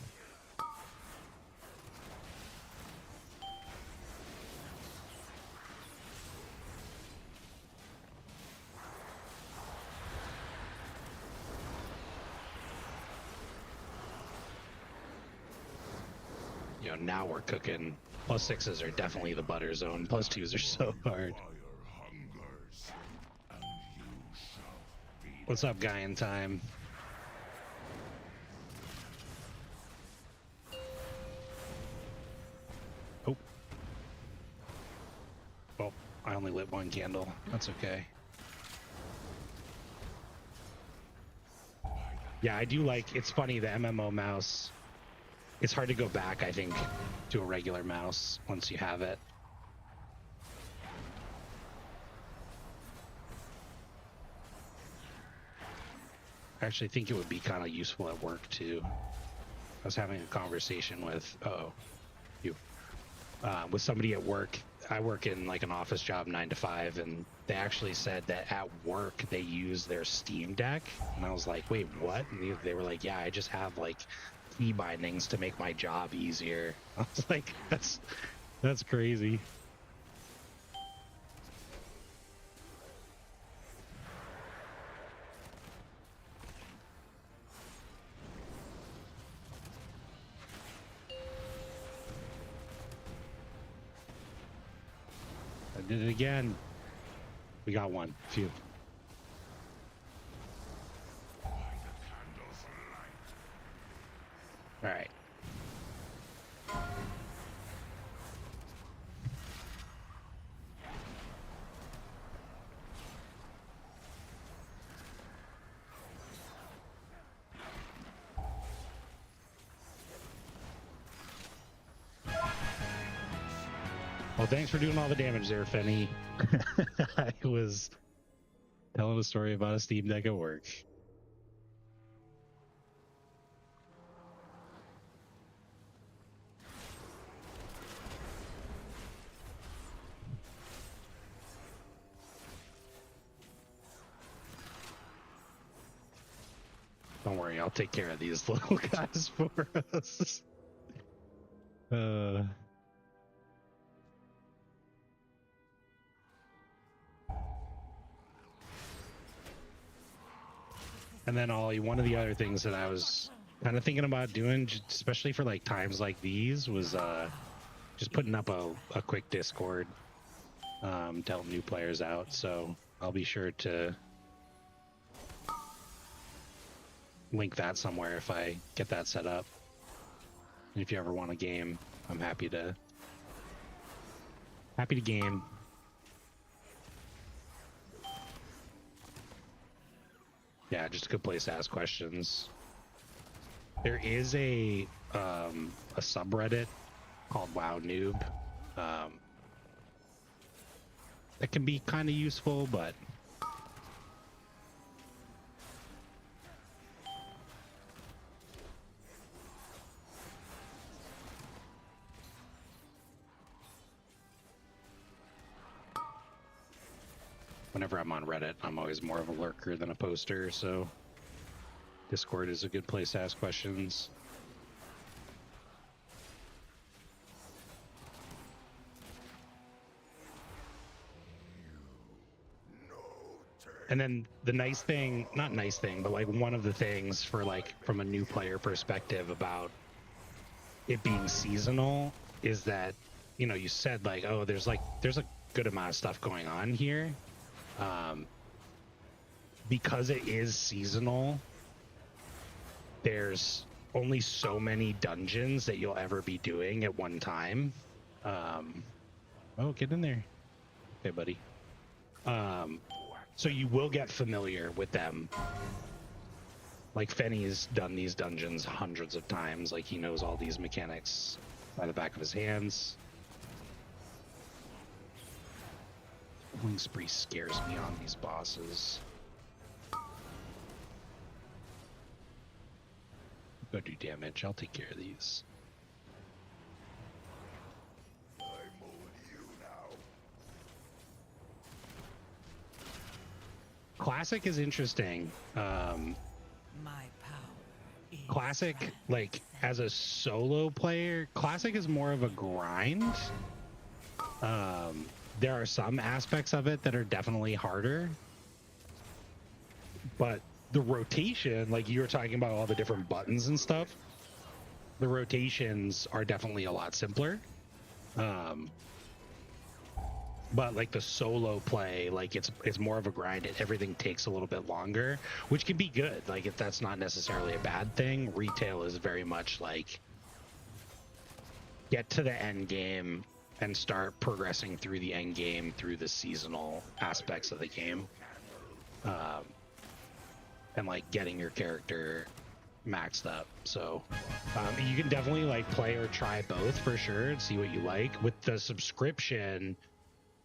You know, now we're cooking. +6s are definitely the butter zone. +2s are so hard. What's up, guy in time? Oh. Well, I only lit 1 candle. That's okay. Yeah, I do like, it's funny, the MMO mouse, it's hard to go back, I think, to a regular mouse once you have it. I actually think it would be kind of useful at work too. I was having a conversation with with somebody at work. I work in like an office job 9 to 5, and they actually said that at work they use their Steam Deck, and I was like, wait, what? And they were like, yeah, I just have like key bindings to make my job easier. I was like, that's crazy. I did it again. We got one. Phew. All right. thanks for doing all the damage there, Fenny. I was telling a story about a Steam Deck at work. Don't worry, I'll take care of these little guys for us. And then Ollie, one of the other things that I was kind of thinking about doing, especially for like times like these, was just putting up a quick Discord to help new players out. So I'll be sure to link that somewhere if I get that set up. And if you ever want a game, I'm happy to game. Yeah, just a good place to ask questions. There is a subreddit called WoW Noob that can be kind of useful, but whenever I'm on Reddit, I'm always more of a lurker than a poster, so Discord is a good place to ask questions. And then the nice thing, not nice thing, but like one of the things for like from a new player perspective about it being seasonal is that, you know, you said like, oh, there's a good amount of stuff going on here. Because it is seasonal, there's only so many dungeons that you'll ever be doing at one time. Oh, get in there. Okay, buddy. So you will get familiar with them. Like Fenny's done these dungeons hundreds of times. Like he knows all these mechanics by the back of his hands. Wing spree scares me on these bosses. Go do damage. I'll take care of these. Classic is interesting. My power is Classic, like as a solo player, Classic is more of a grind. There are some aspects of it that are definitely harder, but the rotation, like you were talking about all the different buttons and stuff, the rotations are definitely a lot simpler. But like the solo play, like it's more of a grind and everything takes a little bit longer, which can be good. Like if that's not necessarily a bad thing. Retail is very much like get to the end game and start progressing through the end game through the seasonal aspects of the game. And like getting your character maxed up. So you can definitely like play or try both for sure and see what you like. With the subscription,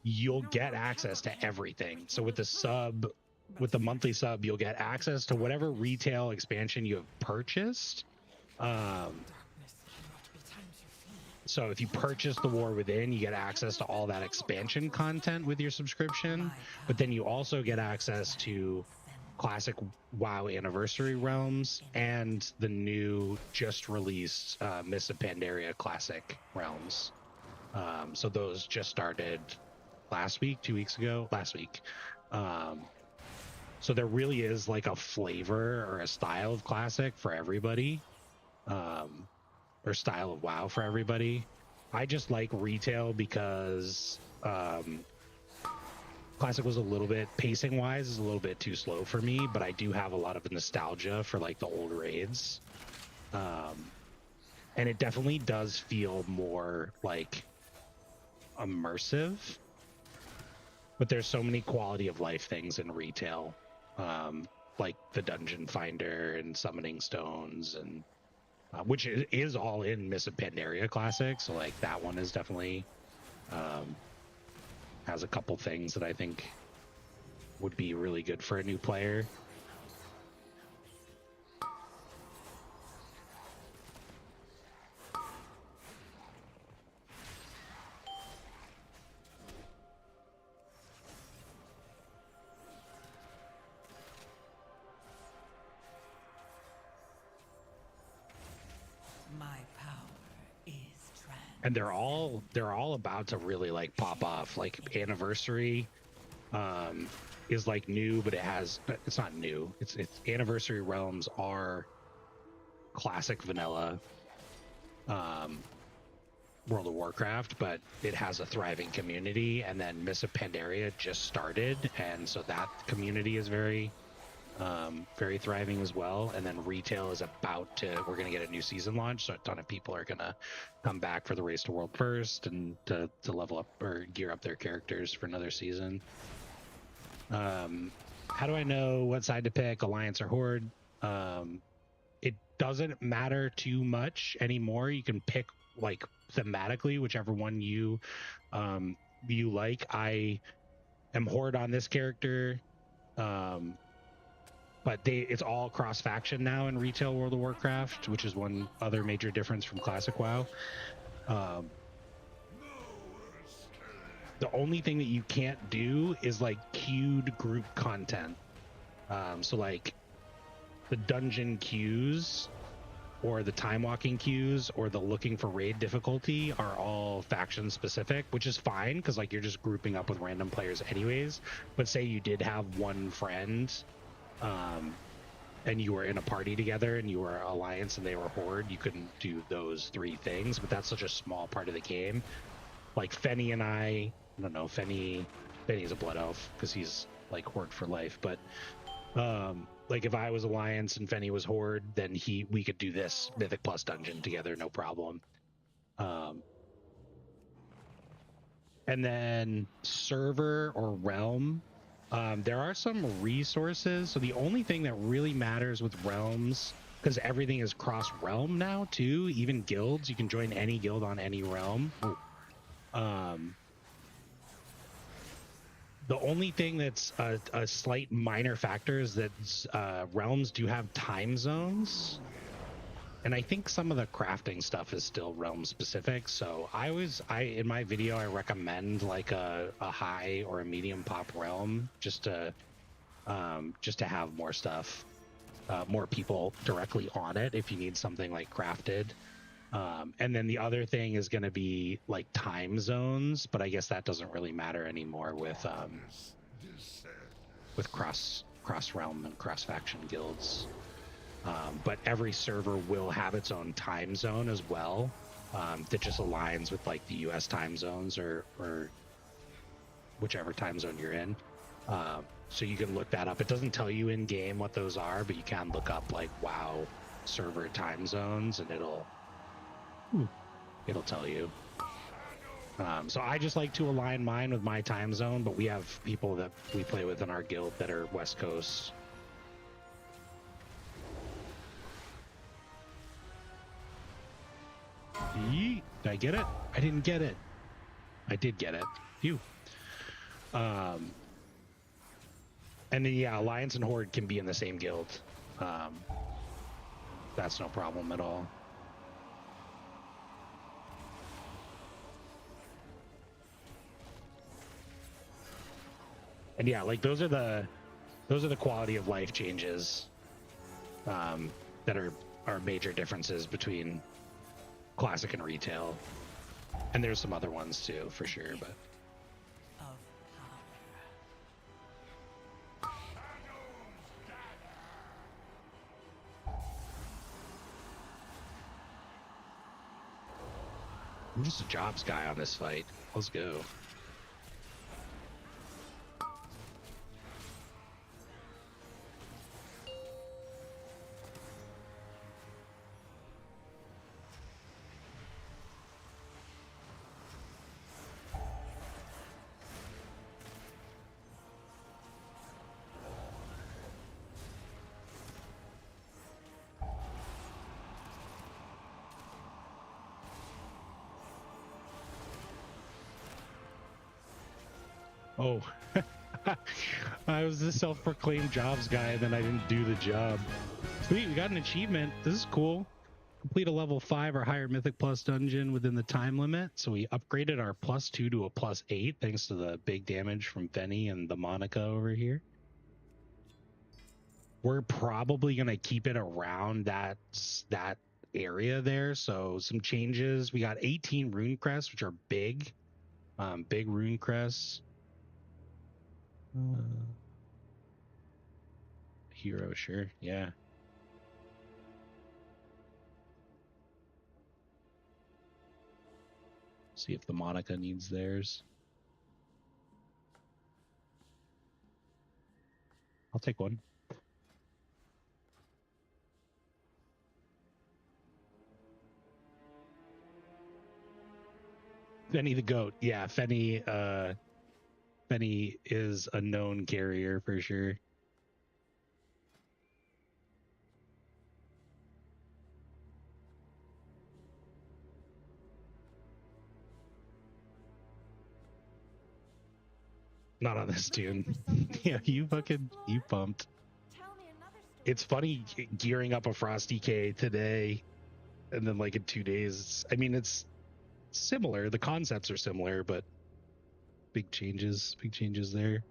you'll get access to everything. So with the monthly sub, you'll get access to whatever retail expansion you have purchased. So if you purchase the War Within, you get access to all that expansion content with your subscription, but then you also get access to classic WoW Anniversary Realms and the new just released Mists of Pandaria Classic Realms. So those just started last week, 2 weeks ago, last week. So there really is like a flavor or a style of Classic for everybody. Or style of WoW for everybody. I just like retail because Classic was a little bit, pacing wise, is a little bit too slow for me, but I do have a lot of nostalgia for like the old raids. And it definitely does feel more like immersive, but there's so many quality of life things in retail, like the dungeon finder and summoning stones, and which is all in Mists of Pandaria Classic, so like that one is definitely Has a couple things that I think would be really good for a new player. My power is trans. And they're all about to really like pop off. Like Anniversary is like new, but it's not new. It's Anniversary realms are classic vanilla World of Warcraft, but it has a thriving community. And then Mists of Pandaria just started, and so that community is very thriving as well. And then retail is we're going to get a new season launch, so a ton of people are going to come back for the Race to World first and to level up or gear up their characters for another season. How do I know what side to pick, Alliance or Horde? It doesn't matter too much anymore. You can pick like thematically whichever one you like. I am Horde on this character, but it's all cross faction now in retail World of Warcraft, which is one other major difference from classic WoW. The only thing that you can't do is like queued group content. So like the dungeon queues or the time walking queues or the looking for raid difficulty are all faction specific, which is fine because like you're just grouping up with random players anyways. But say you did have one friend and you were in a party together and you were Alliance and they were Horde, you couldn't do those three things. But that's such a small part of the game. Like Fenny and I don't know, Fenny's a blood elf because he's like Horde for life, but like if I was Alliance and Fenny was Horde, then we could do this Mythic Plus dungeon together, no problem. And then server or realm, there are some resources. So the only thing that really matters with realms, because everything is cross realm now too, even guilds, you can join any guild on any realm. The only thing that's a slight minor factor is that realms do have time zones. And I think some of the crafting stuff is still realm specific. So in my video, I recommend like a high or a medium pop realm just to have more stuff, more people directly on it if you need something like crafted. And then the other thing is going to be like time zones, but I guess that doesn't really matter anymore with cross realm and cross faction guilds. But every server will have its own time zone as well, that just aligns with like the US time zones or whichever time zone you're in. So you can look that up. It doesn't tell you in game what those are, but you can look up like WoW server time zones and it'll tell you. So I just like to align mine with my time zone, but we have people that we play with in our guild that are West Coast. Yeet. Did I get it? I didn't get it. I did get it. Phew. And then yeah, Alliance and Horde can be in the same guild. That's no problem at all. And yeah, like those are the quality of life changes that are major differences between classic and retail. And there's some other ones too, for sure, but Of power. I'm just a jobs guy on this fight. Let's go. Oh, I was the self-proclaimed jobs guy, and then I didn't do the job. Sweet, we got an achievement. This is cool. Complete a level 5 or higher Mythic Plus dungeon within the time limit. So we upgraded our +2 to a +8 thanks to the big damage from Fenny and the Monica over here. We're probably going to keep it around that area there. So some changes. We got 18 rune crests, which are big. Big rune crests. Hero, sure. Yeah. See if the Monica needs theirs. I'll take one. Fenny the goat. Yeah, Fenny is a known carrier for sure. Not on this tune. Yeah, you pumped. Tell me another story. It's funny gearing up a Frosty K today and then like in 2 days. I mean, it's similar. The concepts are similar, but big changes there.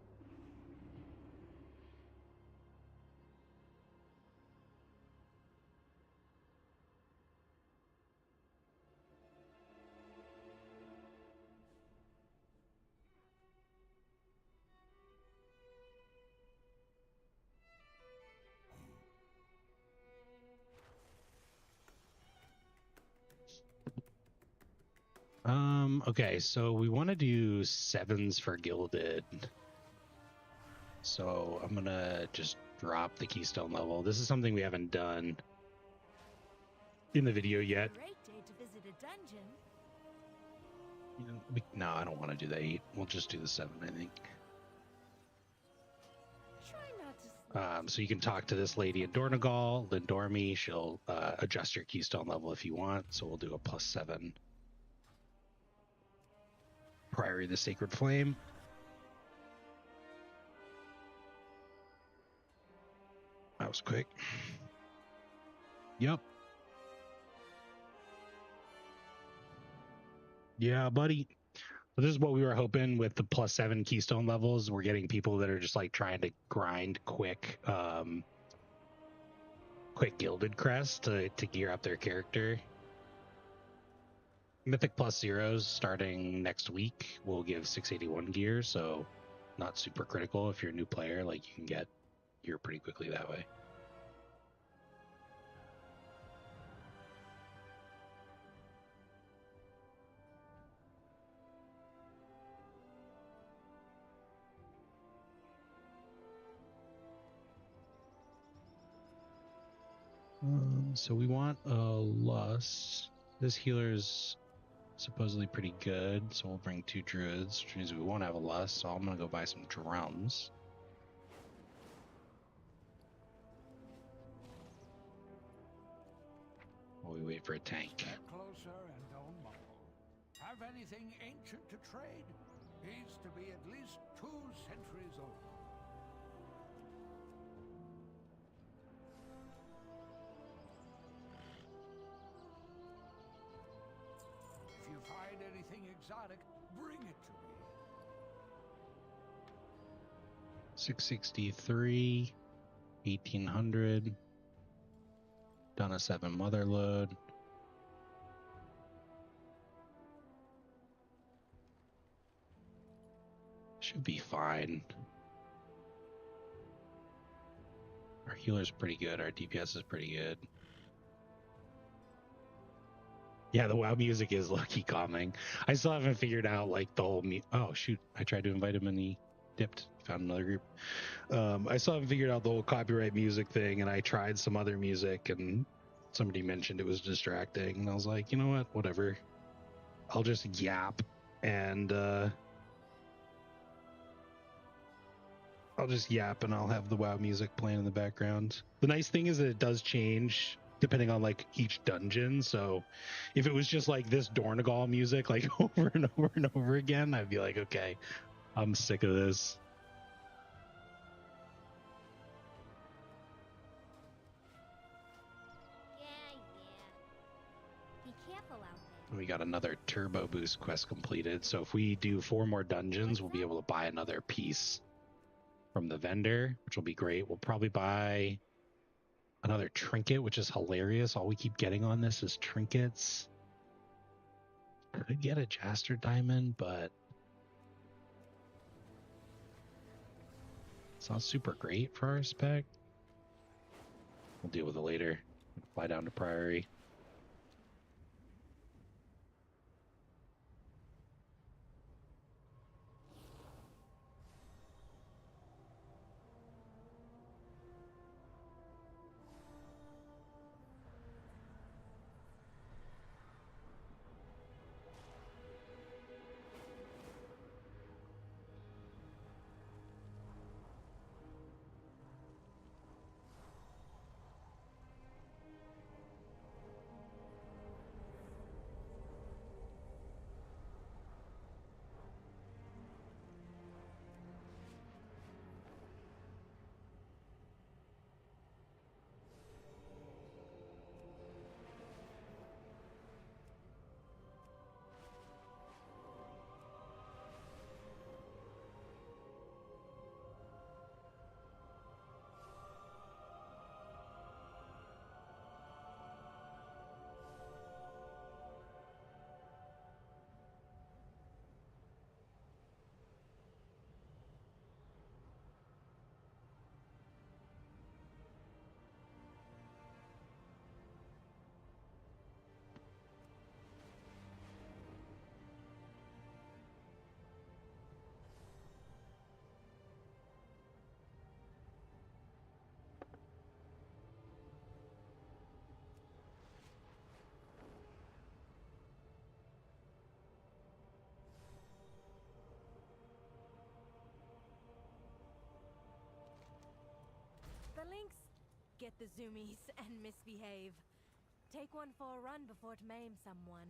Okay, so we want to do 7s for Gilded. So I'm gonna just drop the Keystone level. This is something we haven't done in the video yet. Great day to visit a dungeon. No, I don't want to do the 8. We'll just do the 7, I think. Try not to sleep. So you can talk to this lady in Dornagal, Lindormi. She'll adjust your Keystone level if you want. So we'll do a +7. Priory the Sacred Flame. That was quick. Yep. Yeah, buddy. Well, this is what we were hoping with the +7 Keystone levels. We're getting people that are just like trying to grind quick Gilded Crest to gear up their character. Mythic +0s starting next week will give 681 gear, so not super critical if you're a new player. Like, you can get gear pretty quickly that way. So we want a Lust. This healer's supposedly pretty good, so we'll bring 2 druids, which means we won't have a Lust, so I'm gonna go buy some drums. While we wait for a tank. Step closer and don't mumble. Have anything ancient to trade? He's to be at least 2 centuries old. If you find anything exotic, bring it to me. 663, 1800. Done a 7 mother load. Should be fine. Our healer's pretty good. Our DPS is pretty good. Yeah, the WoW music is low-key calming. I still haven't figured out like the whole oh shoot, I tried to invite him and he dipped. Found another group. I still haven't figured out the whole copyright music thing, and I tried some other music and somebody mentioned it was distracting, and I was like, you know what, whatever. I'll just yap and I'll have the WoW music playing in the background. The nice thing is that it does change depending on like each dungeon. So if it was just like this Dornagal music like over and over and over again, I'd be like, okay, I'm sick of this. Yeah. Be careful out there. We got another turbo boost quest completed. So if we do 4 more dungeons, we'll be able to buy another piece from the vendor, which will be great. We'll probably buy another trinket, which is hilarious. All we keep getting on this is trinkets. Could get a Jaster diamond, but it's not super great for our spec. We'll deal with it later. Fly down to Priory. The Lynx get the zoomies and misbehave. Take one for a run before it maims someone.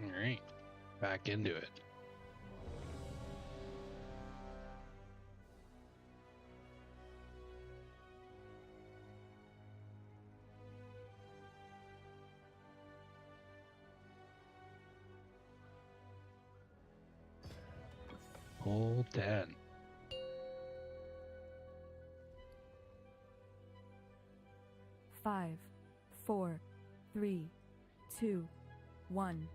All right, back into it. Pull 10. Five, four, three, two, one.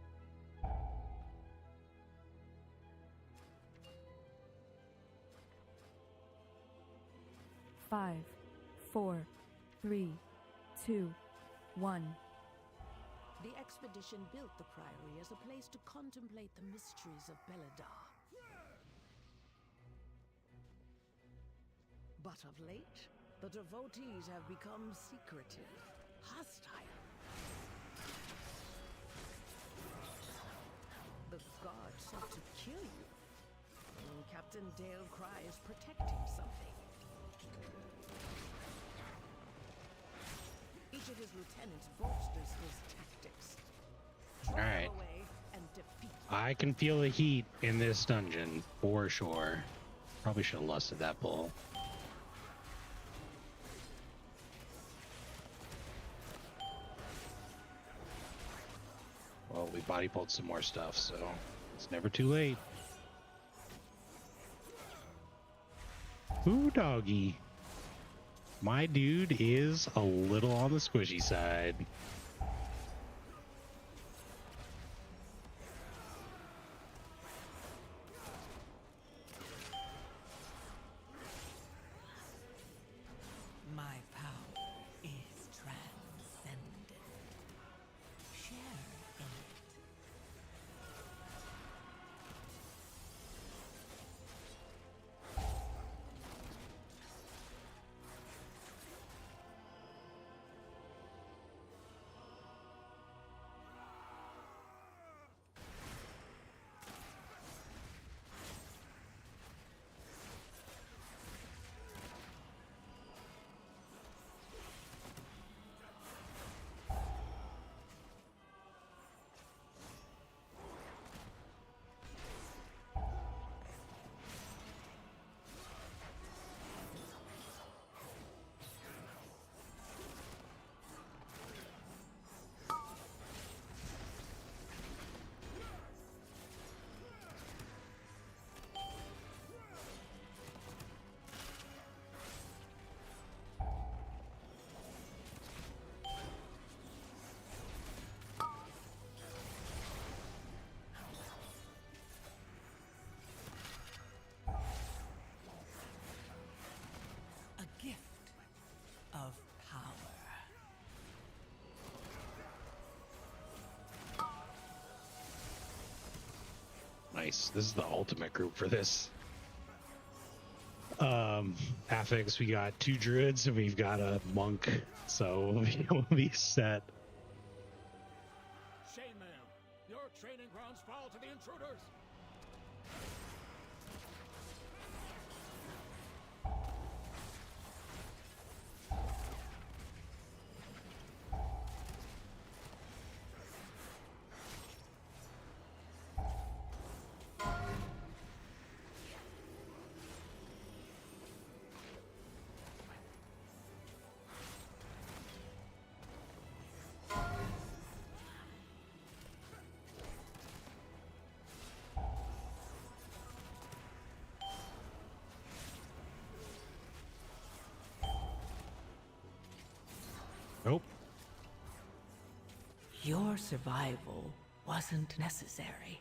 Five, four, three, two, one. The expedition built the Priory as a place to contemplate the mysteries of Belladar. But of late, the devotees have become secretive, hostile. The guards sought to kill you. And Captain Dale Cry is protecting something. Each of his lieutenants bolsters his tactics. All right. Away and defeat. I can feel the heat in this dungeon for sure. Probably should have lusted that bull. Well, we body pulled some more stuff, so it's never too late. Ooh, doggy. My dude is a little on the squishy side. nice. This is the ultimate group for this. Affix, we got 2 druids and we've got a monk, so we'll be set. Shame, ma'am. Your training grounds fall to the intruders. Nope. Your survival wasn't necessary.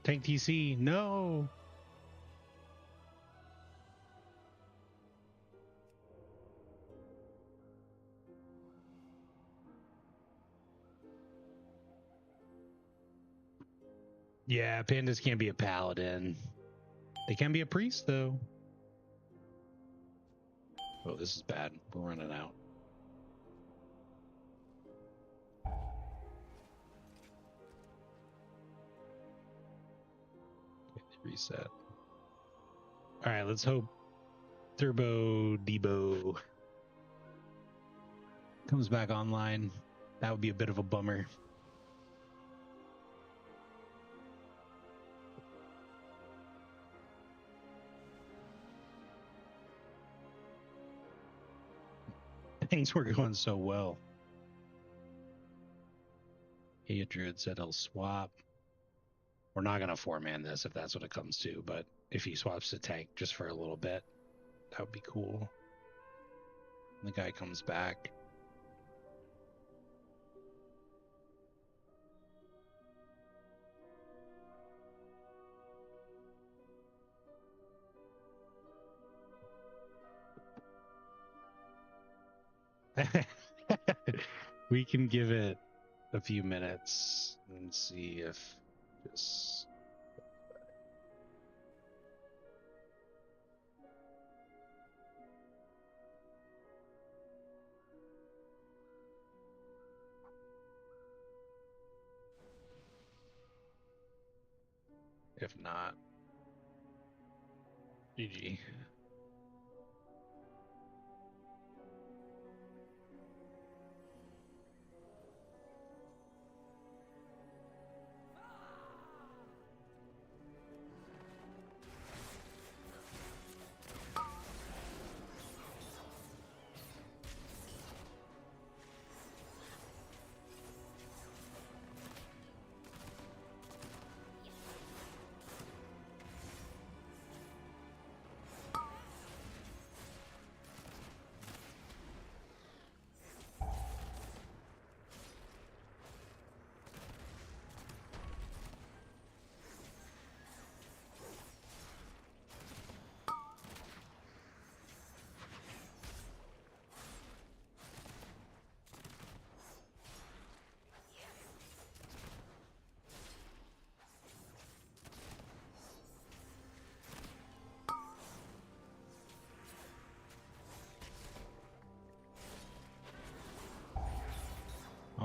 Tank TC, no. Yeah, pandas can't be a paladin. They can be a priest, though. Oh, this is bad. We're running out. Reset. All right, let's hope Turbo Debo comes back online. That would be a bit of a bummer. Things were going so well. Hey, Druid said he'll swap. We're not going to 4-man this if that's what it comes to, but if he swaps to tank just for a little bit, that would be cool. The guy comes back. We can give it a few minutes and see if just... If not, GG.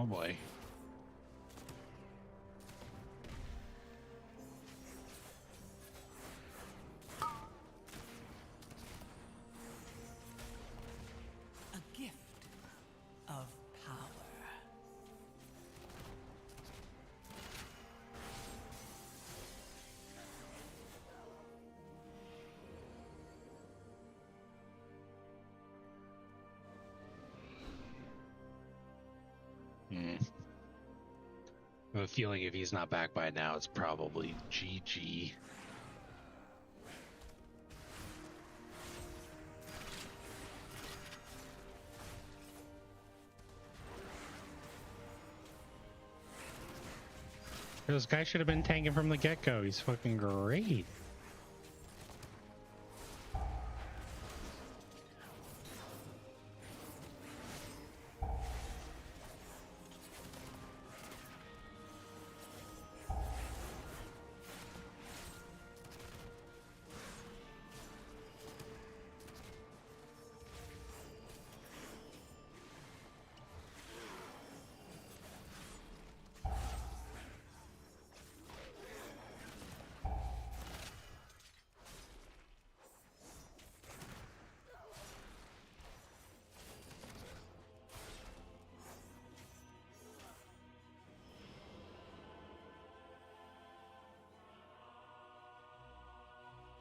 Oh boy. A gift of power. I have a feeling if he's not back by now, it's probably GG. This guy should have been tanking from the get-go. He's fucking great.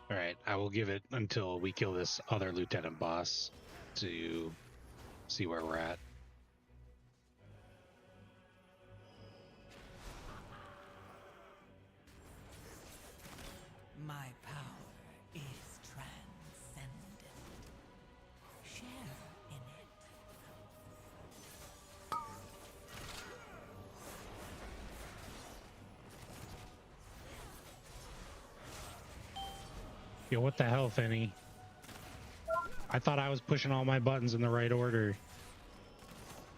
All right, I will give it until we kill this other lieutenant boss to see where we're at. My power is transcendent. Share in it. Yo, what the hell, Finny? I thought I was pushing all my buttons in the right order.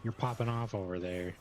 You're popping off over there.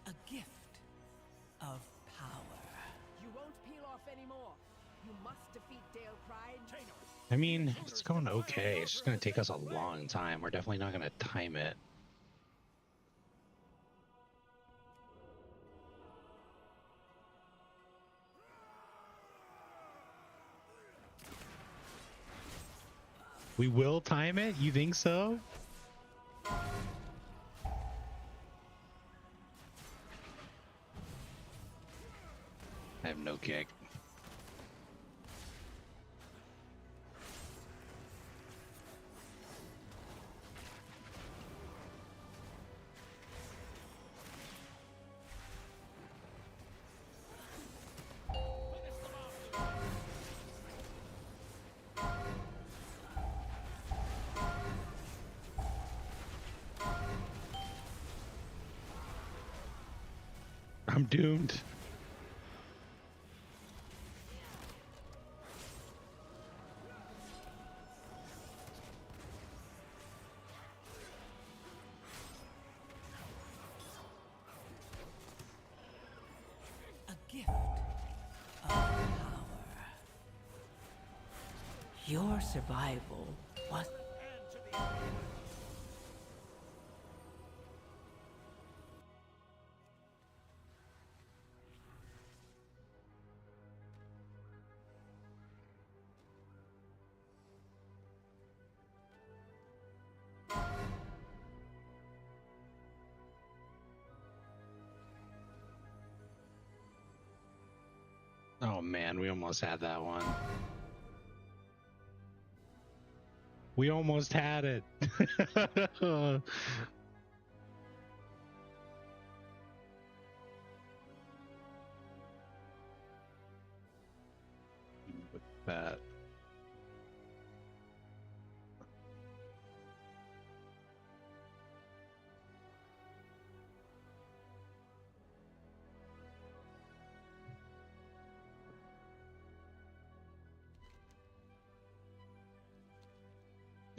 A gift of power. You won't peel off anymore. You must defeat Dale Pride. I mean, it's going okay. It's just going to take us a long time. We're definitely not going to time it. We will time it? You think so? I have no kick. I'm doomed. A gift of power. Your survival was... Oh man, we almost had that one. We almost had it. With that.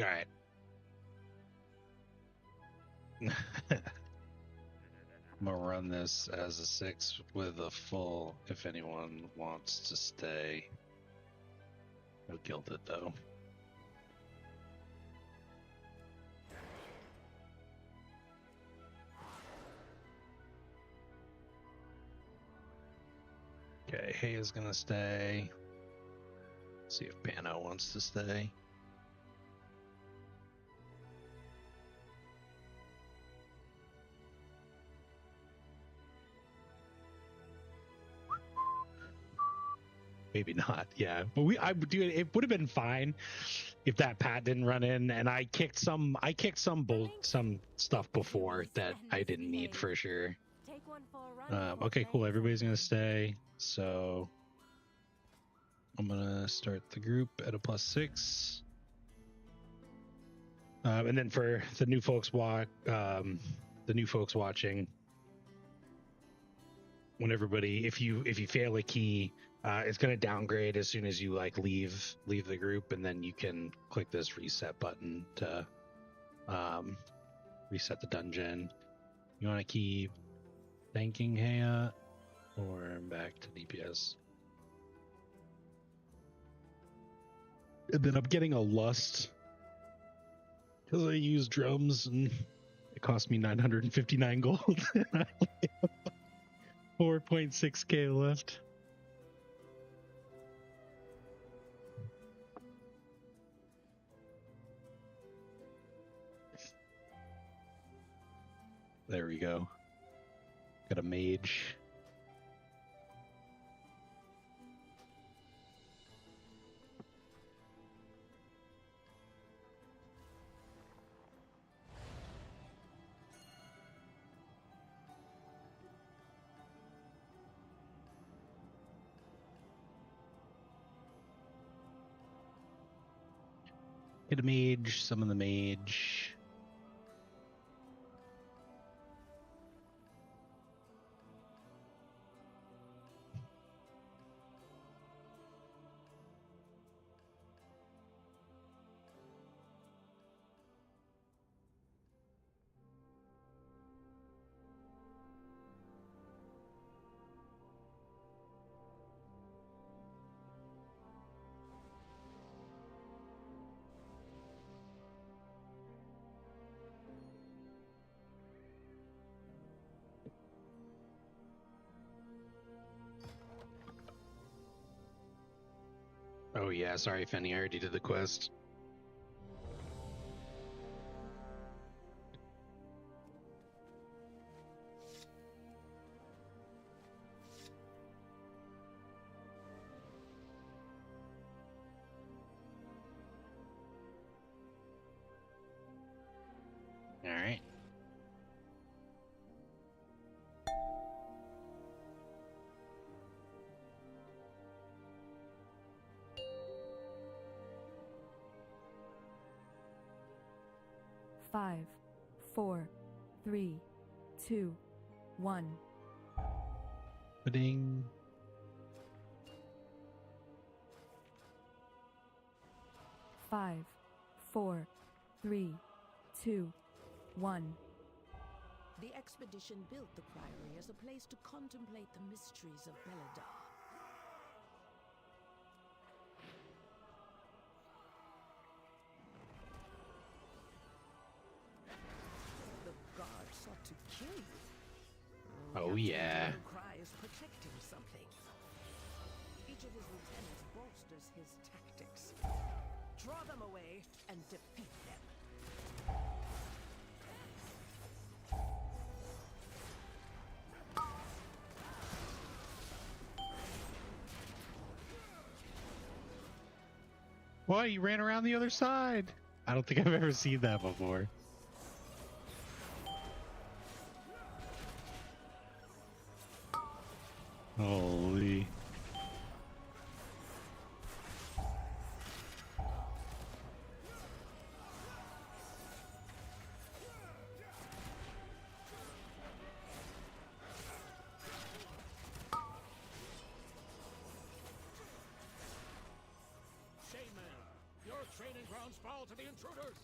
All right. I'm gonna run this as a 6 with a full if anyone wants to stay. I killed it though. Okay, Hay is gonna stay. See if Pano wants to stay. Maybe not, yeah. But it would have been fine if that Pat didn't run in and I kicked some stuff before that I didn't need for sure. Take one for a run before Okay, cool. May's Everybody's gonna someone. stay. So I'm gonna start the group at a +6. And then for the new folks watching, when everybody, if you fail a key, It's going to downgrade as soon as you like leave the group, and then you can click this reset button to reset the dungeon. You want to keep thanking Haya or back to DPS? And then I'm getting a lust because I use drums and it cost me 959 gold. And I have 4.6k left. There we go. Got a mage. Get a mage, summon the mage. Oh yeah, sorry Fenny, I already did the quest. All right. Five, four, three, two, one. Pudding. Five, four, three, two, one. The expedition built the priory as a place to contemplate the mysteries of Belladar. The guard sought to kill you. Oh yeah. The cry is protecting something. Each of his lieutenants bolsters his tactics. Draw them away and defeat them. What? You ran around the other side? I don't think I've ever seen that before. Holy. Your training grounds fall to the intruders!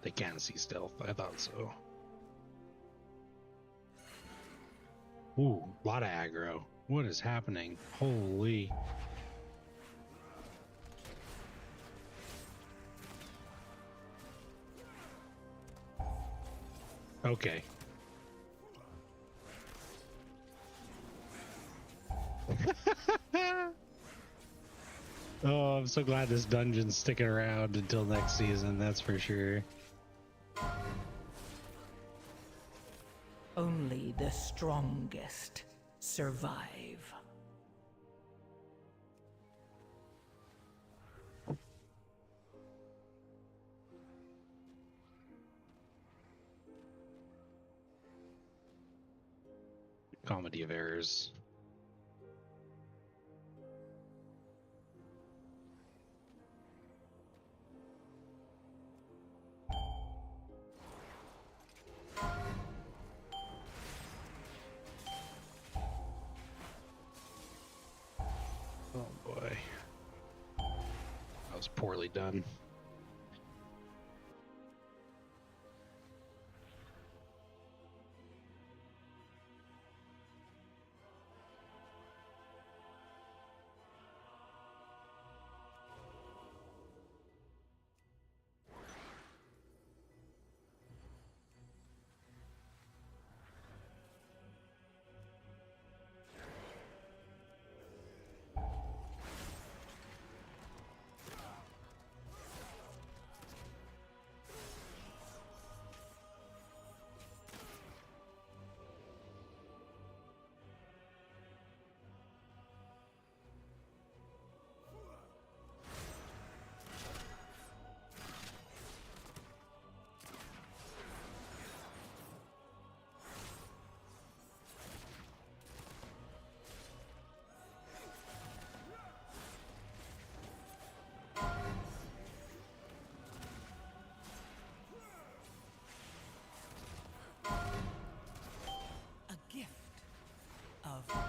They can see stealth. I thought so. Ooh, a lot of aggro. What is happening? Holy. Okay. Oh, I'm so glad this dungeon's sticking around until next season, that's for sure. Only the strongest survive. Comedy of errors. Oh boy. That was poorly done. A gift of power.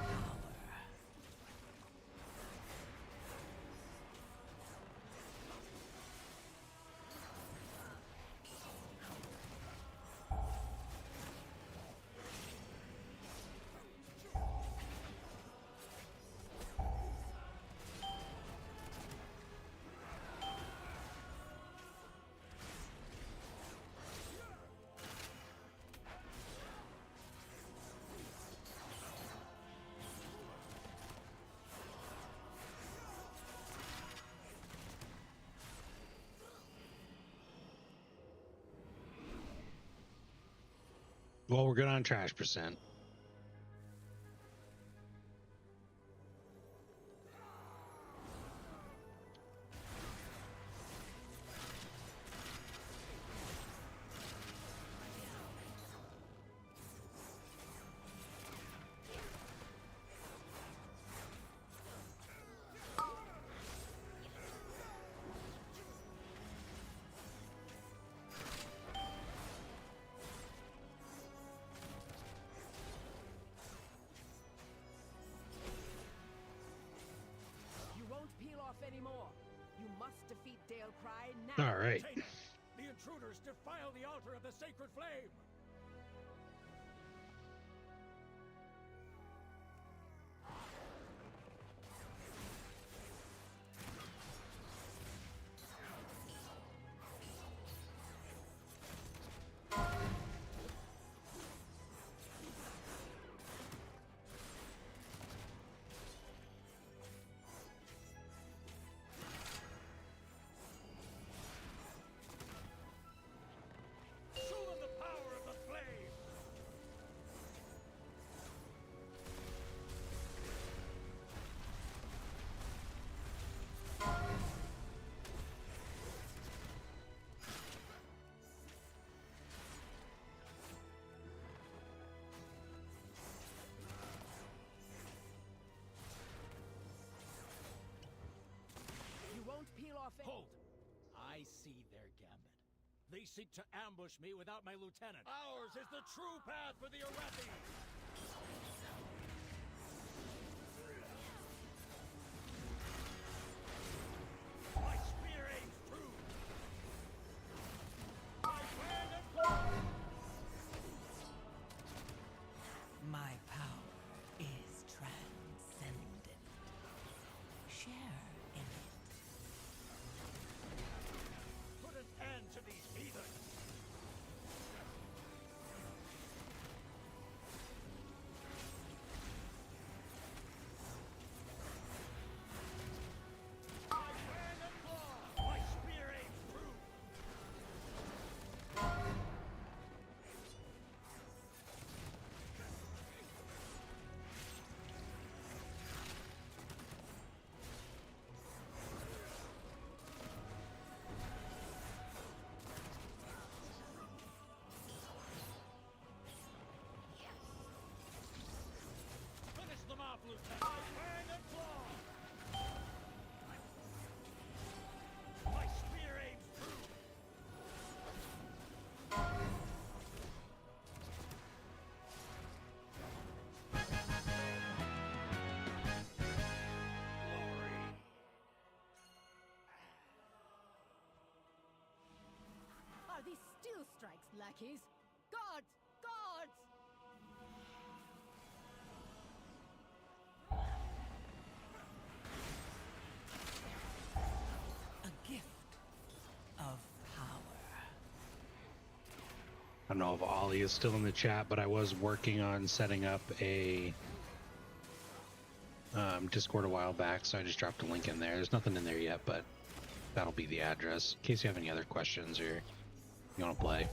Well, we're good on trash percent. You won't peel off anymore. You must defeat Dale Cry now. All right. Take it. The intruders defile the altar of the sacred flame. Show them the power of the flame. You won't peel off Hold. I see their gambit. They seek to ambush me without my lieutenant. Ours is the true path for the Arathi. My spear aims true. My strikes, lackeys! Guards! Guards! A gift of power. I don't know if Ollie is still in the chat, but I was working on setting up a Discord a while back, so I just dropped a link in there. There's nothing in there yet, but that'll be the address in case you have any other questions or you want to play.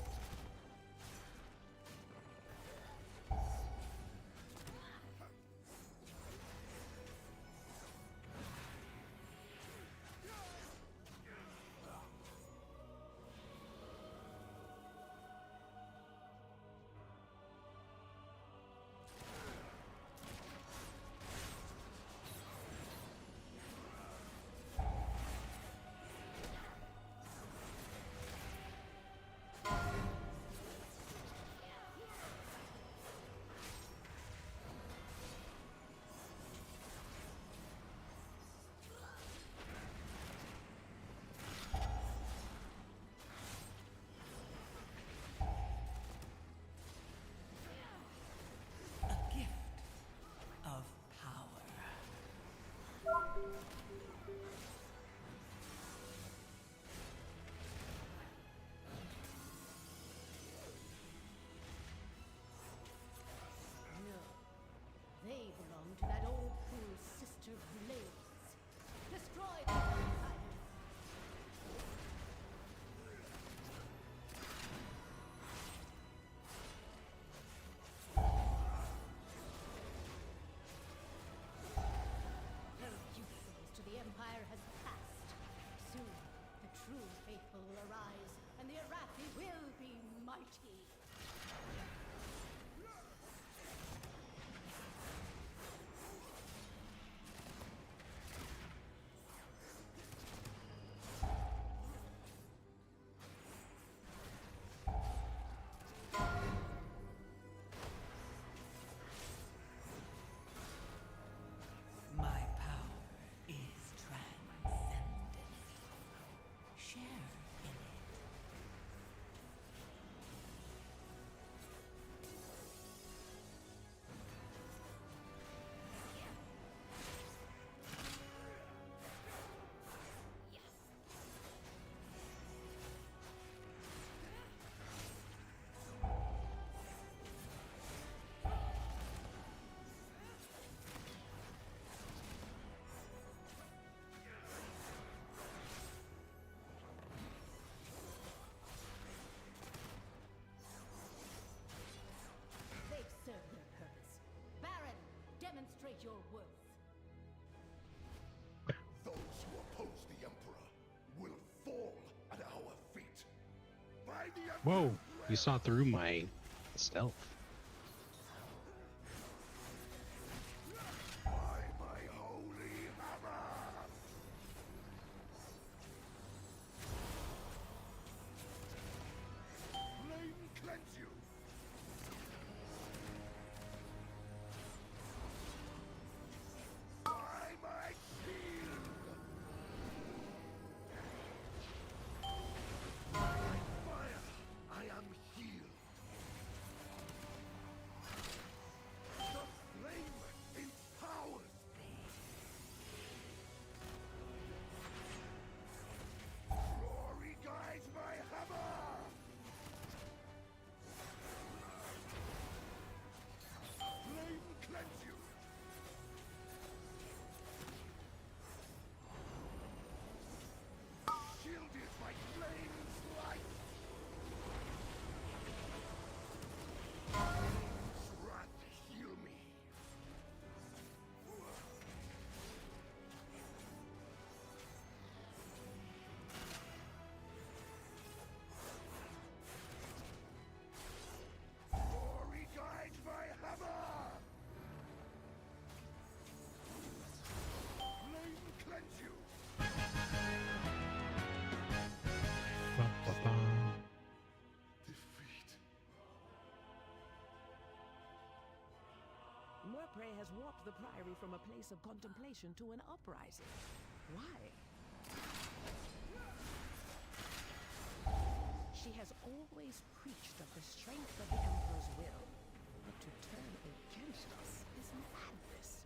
A gift of power. No. They belong to that old fool's sister Blaze. Destroy the outsiders! Those youthfulness to the Empire has passed. Soon, the true faithful will arise, and the Arathi will be mighty. My power is transcendent. Share in it. They've served their purpose. Baron, demonstrate your worth. Those who oppose the Emperor will fall at our feet. By the Whoa, Emperor's you saw through my stealth. by my holy hammer! Flame cleanse you! By my shield! By fire, I am healed. The flame empowers me. Glory guides my hammer. Flame cleanse you. Shielded by flame's light. Flame's wrath heal me. Glory guides my hammer. Flame cleanse you. Defeat. Murpray has warped the Priory from a place of contemplation to an uprising. Why? She has always preached of the strength of the Emperor's will. But to turn against us is madness.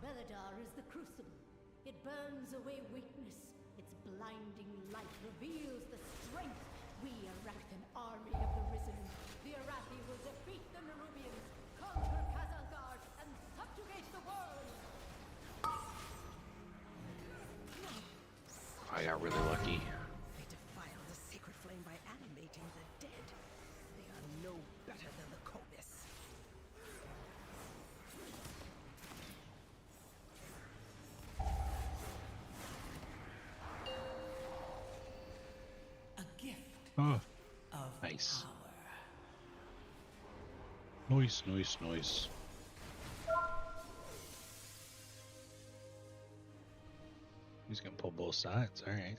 Belladar is the crucible. It burns away weakness. Its blinding light reveals the strength. We erect an army of the Risen. The Arathi will defeat the Nerubians, conquer Khazalgar, and subjugate the world. I got really lucky. They defile the sacred flame by animating the dead. They are no better than the Kobis. A gift Oh, of nice. power. Nice, nice, nice. He's gonna pull both sides. All right.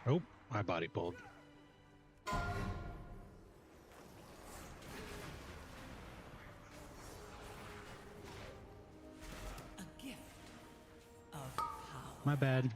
Oh, my body pulled. A gift of power. My bad.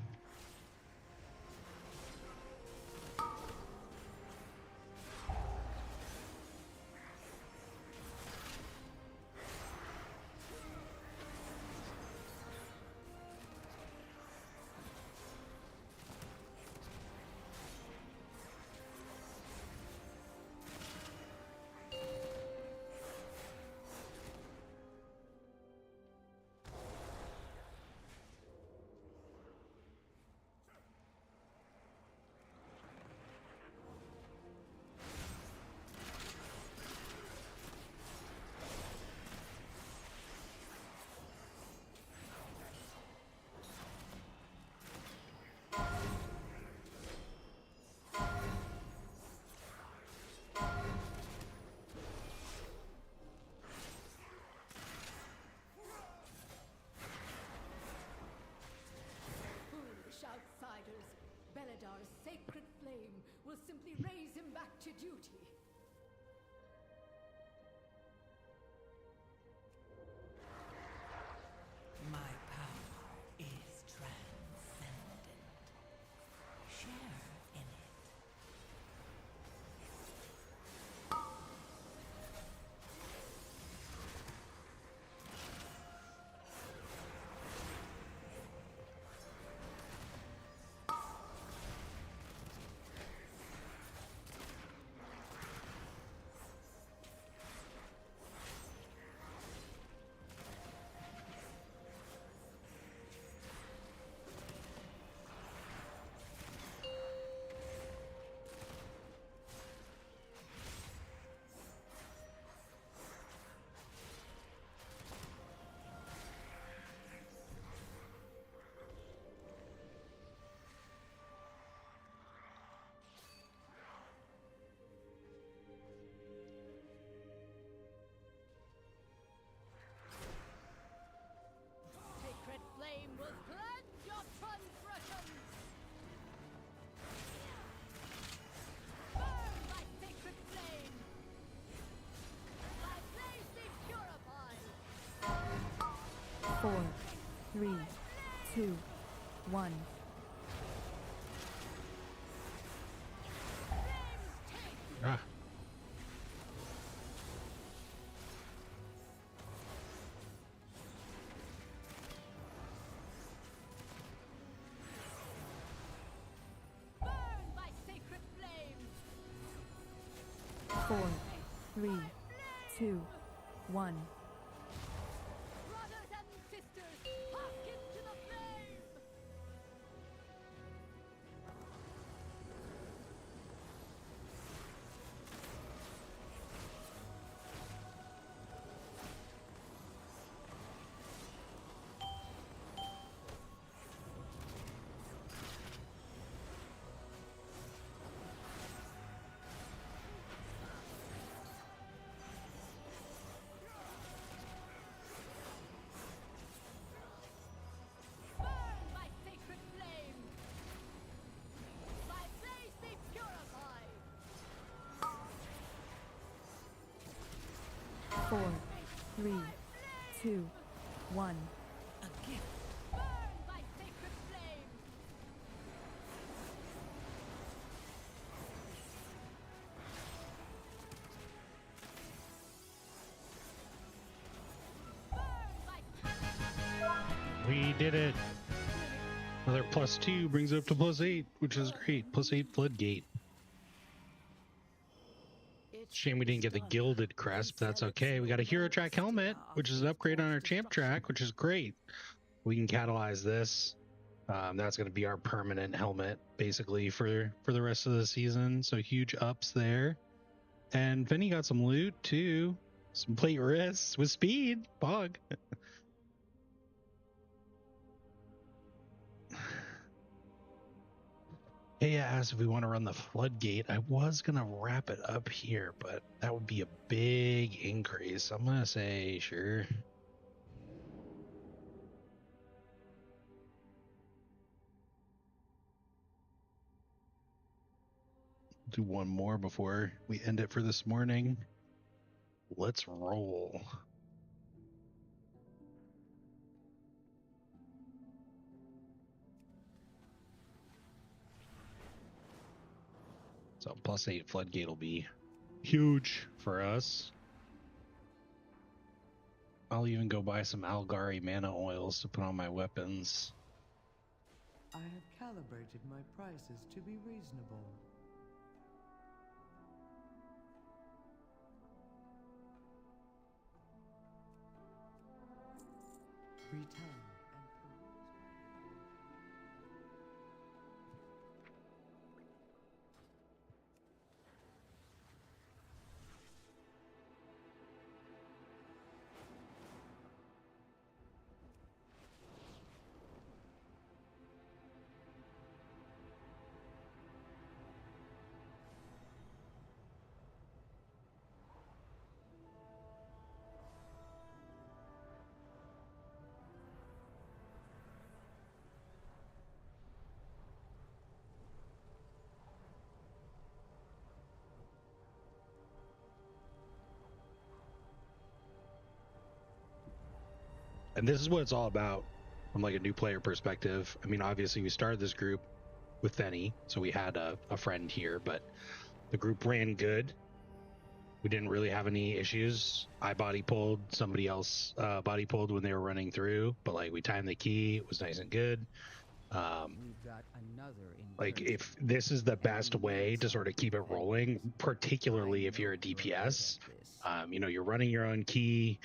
4, 3, 2, 1. Ah. Burn by sacred flame! 4, 3, 2, 1. Brothers and sisters, hearken to the flame! Burn by sacred flame! My blaze be purified! 4, 3, 2, 1. A gift. Burn by sacred flame! Burn by We did it. Another +2 brings it up to +8, which is great. +8 floodgate. Shame we didn't get the gilded crest, but that's okay. We got a hero track helmet, which is an upgrade on our champ track, which is great. We can catalyze this. That's going to be our permanent helmet, basically, for the rest of the season. So huge ups there. And Vinny got some loot too. Some plate wrists with speed. Bog. Hey, asked if we want to run the floodgate. I was going to wrap it up here, but that would be a big increase. I'm going to say sure. Do one more before we end it for this morning. Let's roll. So +8 floodgate will be huge for us. I'll even go buy some Algari mana oils to put on my weapons. I have calibrated my prices to be reasonable. Return and peruse. And this is what it's all about from like a new player perspective. I mean, obviously we started this group with Fenny, so we had a friend here, but the group ran good. We didn't really have any issues. I body pulled, somebody else body pulled when they were running through, but like we timed the key, it was nice and good. We've got another Like if this is the best way to sort of keep it rolling, particularly if you're a DPS, you know, you're running your own key,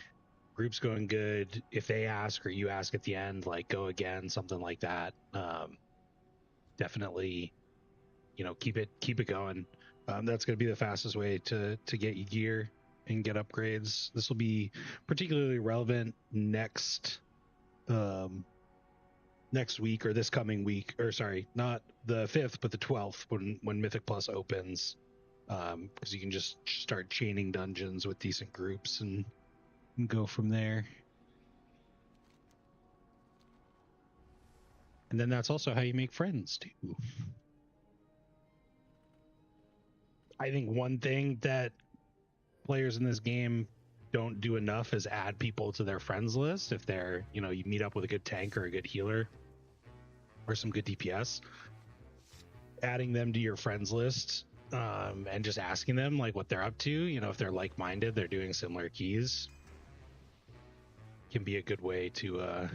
group's going good. If they ask or you ask at the end, like go again, something like that. Definitely, you know, keep it going. That's going to be the fastest way to get you gear and get upgrades. This will be particularly relevant next week or this coming week, or sorry, not the 5th, but the 12th when Mythic Plus opens, because you can just start chaining dungeons with decent groups and go from there. And then that's also how you make friends too. I think one thing that players in this game don't do enough is add people to their friends list. If they're, you know, you meet up with a good tank or a good healer or some good DPS, adding them to your friends list, and just asking them like what they're up to, you know, if they're like-minded, they're doing similar keys, can be a good way to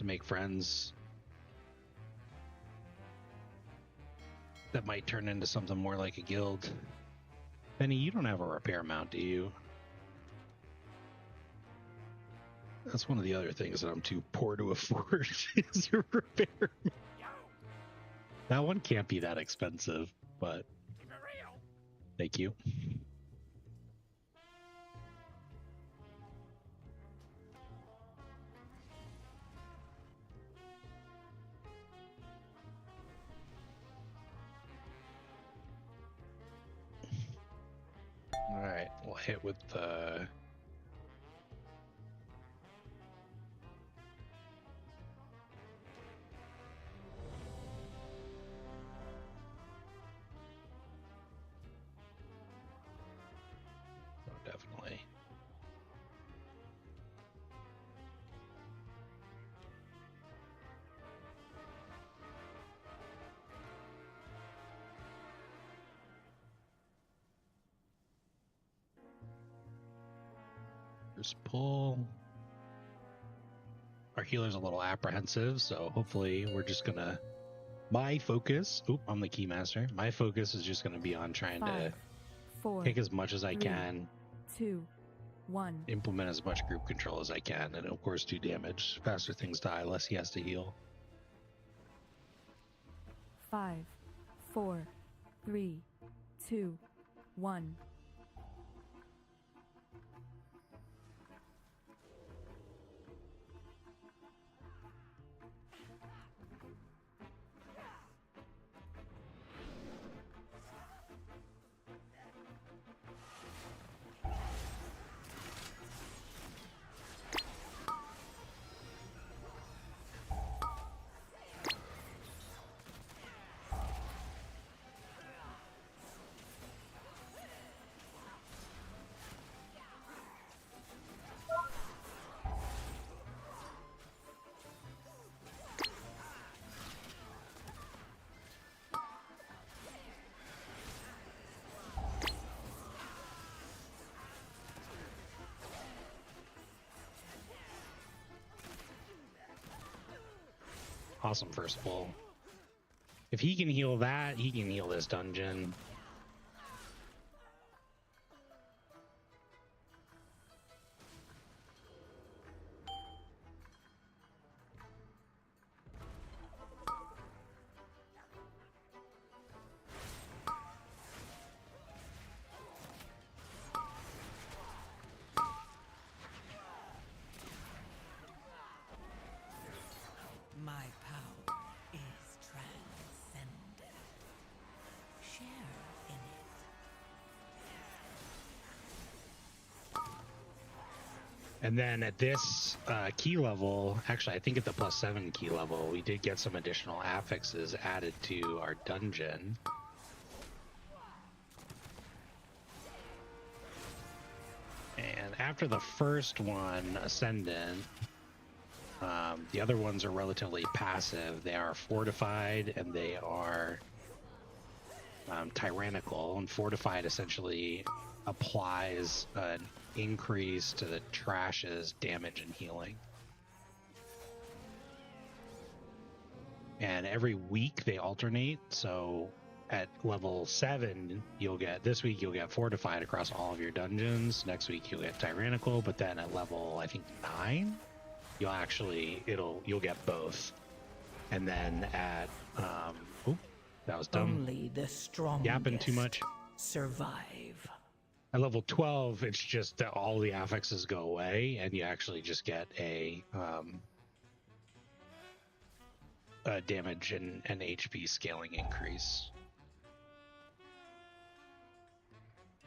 make friends that might turn into something more like a guild. Benny, you don't have a repair mount, do you? That's one of the other things that I'm too poor to afford is a repair mount. That one can't be that expensive, but thank you. All right, we'll hit with the definitely. First pull. Our healer's a little apprehensive, so hopefully we're just gonna. My focus. Oop, I'm the keymaster. My focus is just gonna be on trying 5, to 4, take as much as I 3, can. 2, 1. Implement as much group control as I can, and of course do damage. Faster things die, less he has to heal. 5, 4, 3, 2, 1. Awesome first pull. If he can heal that, he can heal this dungeon. My power is transcendent. Share in it. And then at this key level, actually I think at the +7 key level, we did get some additional affixes added to our dungeon. And after the first one, Ascendant, the other ones are relatively passive. They are fortified and they are tyrannical. And fortified essentially applies an increase to the trash's damage and healing. And every week they alternate. So at level 7, this week you'll get fortified across all of your dungeons. Next week you'll get tyrannical, but then at level, I think 9, you'll get both. And then at that was dumb. Only the strongest Yapping too much. survive. At level 12, it's just that all the affixes go away, and you actually just get a damage and HP scaling increase.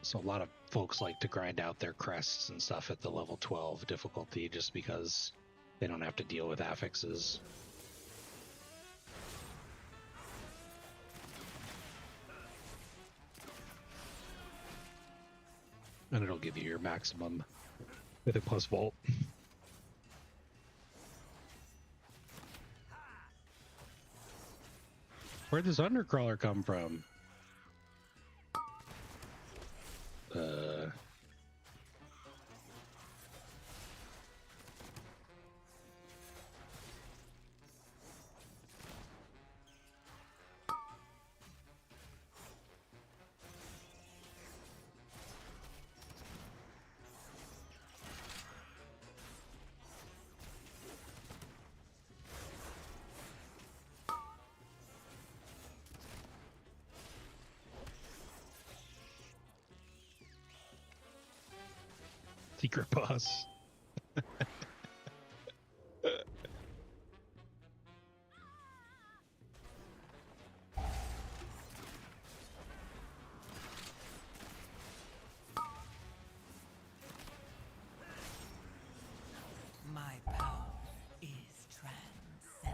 So a lot of folks like to grind out their crests and stuff at the level 12 difficulty just because they don't have to deal with affixes. And it'll give you your maximum Mythic Plus Vault. Where'd this Undercrawler come from? Secret boss. My power is transcendent.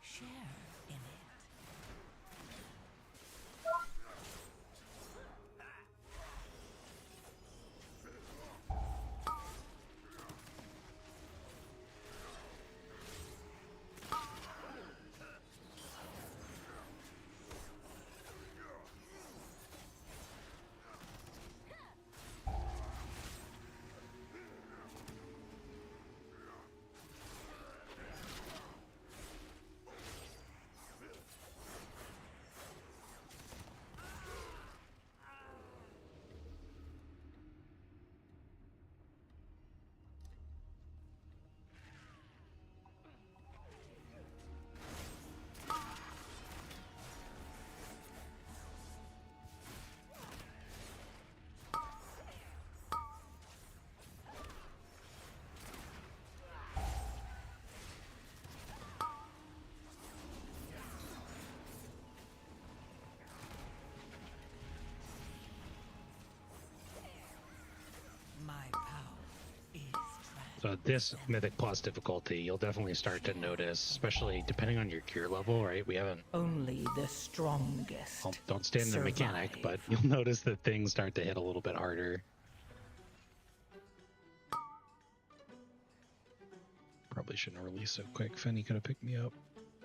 Share in it. My power is transcendent. So this Mythic Plus difficulty, you'll definitely start to notice, especially depending on your gear level, right? We haven't... Only the strongest. Well, don't stand in the mechanic, survive. but you'll notice that things start to hit a little bit harder. Probably shouldn't have released so quick. Fenny could have picked me up.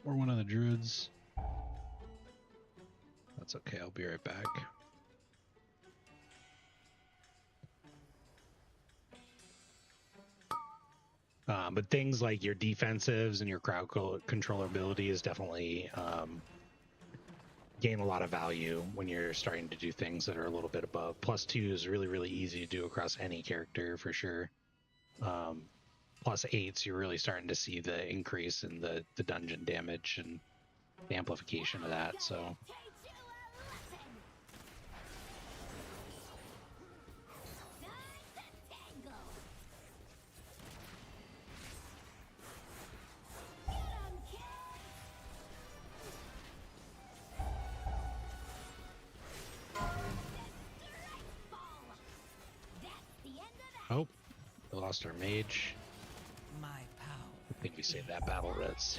Or one of the druids. That's okay, I'll be right back. But things like your defensives and your crowd control ability is definitely gain a lot of value when you're starting to do things that are a little bit above. +2 is really, really easy to do across any character for sure. +8s, you're really starting to see the increase in the dungeon damage and the amplification of that. So oh, we lost our mage. My power. I think we saved that battle, Reds.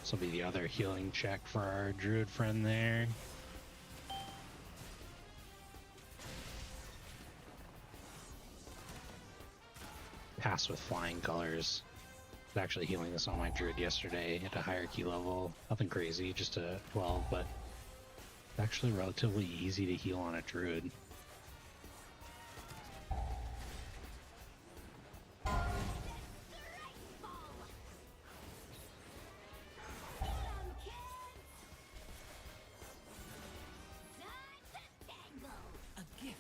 This will be the other healing check for our druid friend there. Pass with flying colors. I was actually healing this on my druid yesterday at a higher key level. Nothing crazy, just a 12, but it's actually relatively easy to heal on a druid. A gift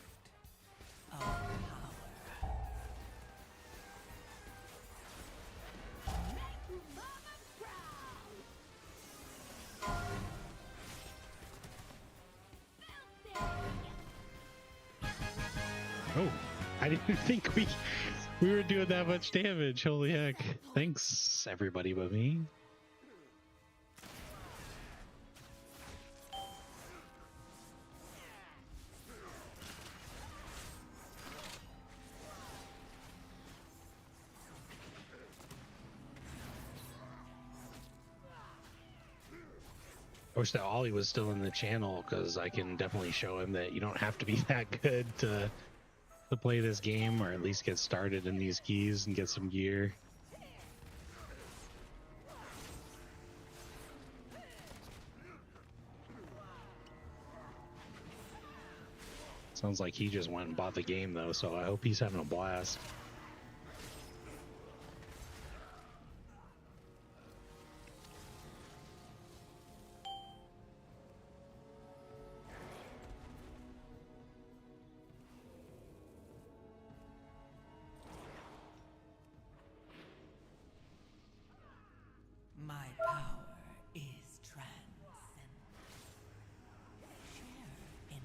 of power. Oh, I didn't think we were doing that much damage. Holy heck. Thanks, everybody but me. I wish that Ollie was still in the channel, because I can definitely show him that you don't have to be that good to play this game, or at least get started in these keys and get some gear. Sounds like he just went and bought the game though, so I hope he's having a blast. My power is transcendent. Share in it.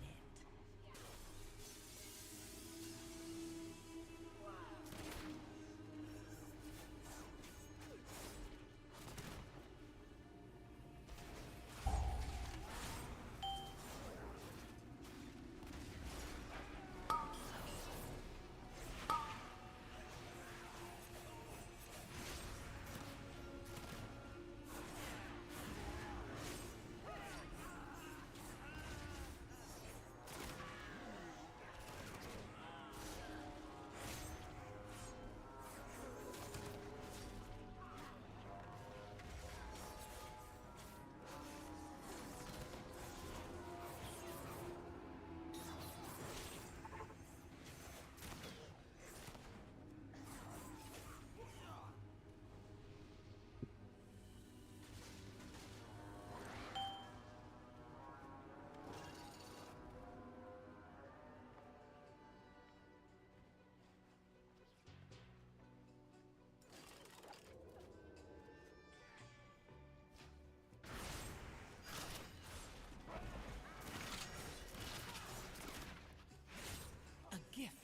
A gift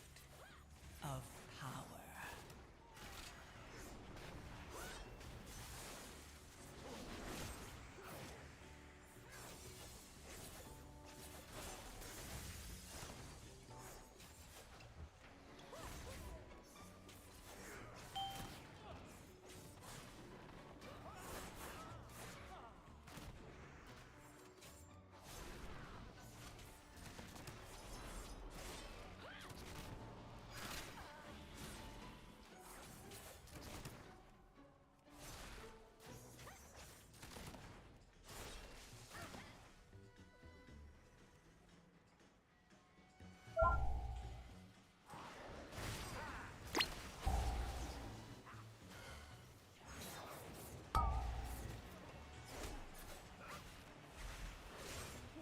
of power.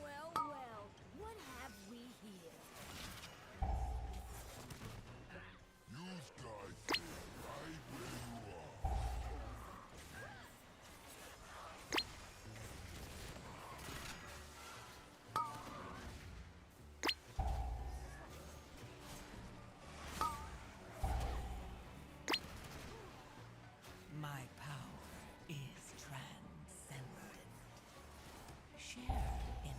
Well, well, what have we here? You guys stay right where you are. My power is transcendent. Share in it.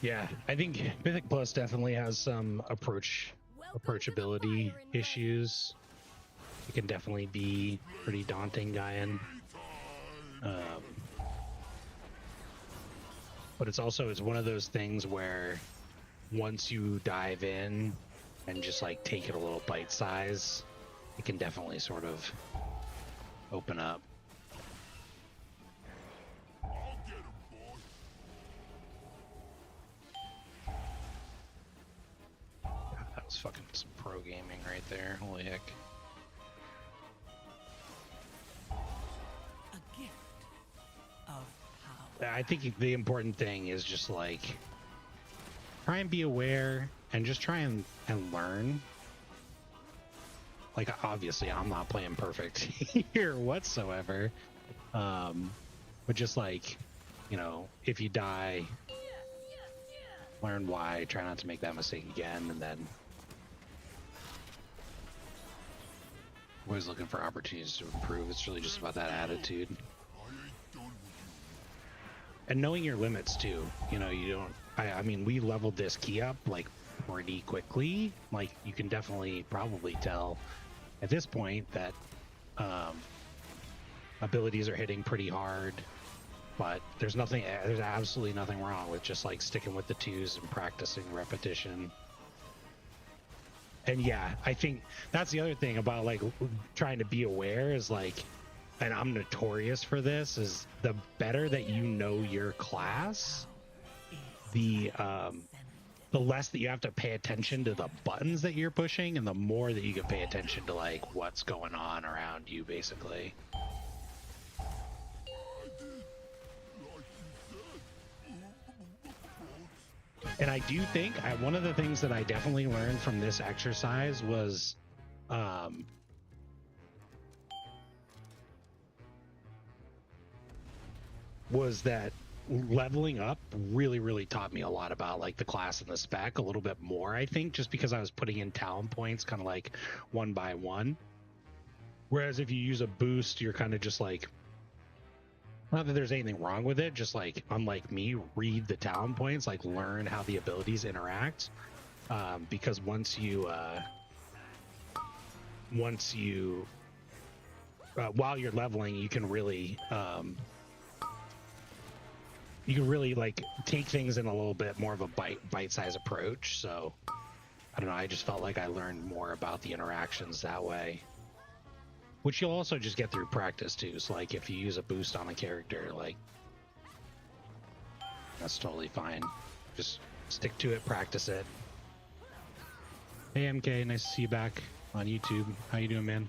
Yeah, I think Mythic Plus definitely has some approachability issues. It can definitely be pretty daunting, Guyan. But it's one of those things where once you dive in and just like take it a little bite size, it can definitely sort of open up. I'll get him, boy. God, that was fucking some pro gaming right there. Holy heck. I think the important thing is just like try and be aware and just try and learn. Like obviously I'm not playing perfect here whatsoever. But just like, you know, if you die, learn why, try not to make that mistake again, and then always looking for opportunities to improve. It's really just about that attitude. And knowing your limits too. You know, you don't I mean we leveled this key up like pretty quickly. Like you can definitely probably tell at this point that abilities are hitting pretty hard, but there's absolutely nothing wrong with just like sticking with the 2s and practicing repetition. And yeah, I think that's the other thing about like trying to be aware is like, and I'm notorious for this, is the better that you know your class, the less that you have to pay attention to the buttons that you're pushing, and the more that you can pay attention to like what's going on around you, basically. And I do think one of the things that I definitely learned from this exercise was that leveling up really taught me a lot about like the class and the spec a little bit more, I think, just because I was putting in talent points kind of like one by one. Whereas if you use a boost, you're kind of just like, not that there's anything wrong with it, just like, unlike me, read the talent points, like learn how the abilities interact. Because once you while you're leveling, you can really like take things in a little bit more of a bite-sized approach. So I don't know, I just felt like I learned more about the interactions that way, which you'll also just get through practice too. So like if you use a boost on a character, like that's totally fine. Just stick to it, practice it. Hey MK, nice to see you back on YouTube. How you doing, man?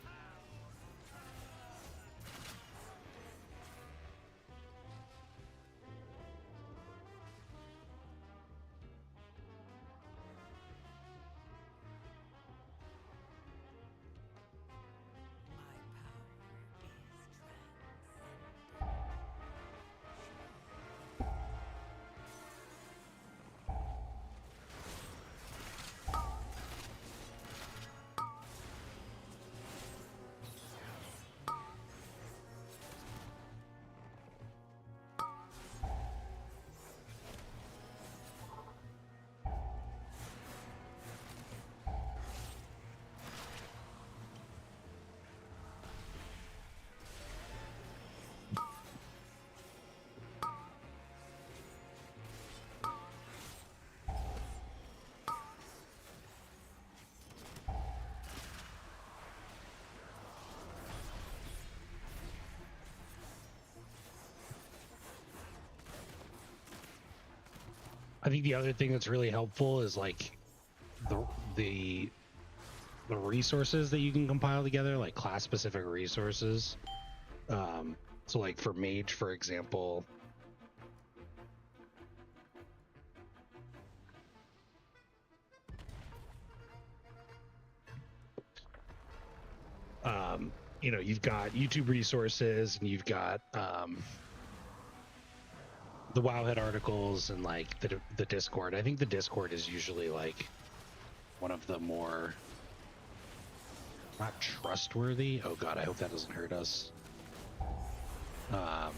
I think the other thing that's really helpful is like the resources that you can compile together, like class specific resources. So like for mage, for example, you know, you've got YouTube resources and you've got the Wowhead articles and like the Discord. I think the Discord is usually like one of the more not trustworthy. Oh god, I hope that doesn't hurt us. But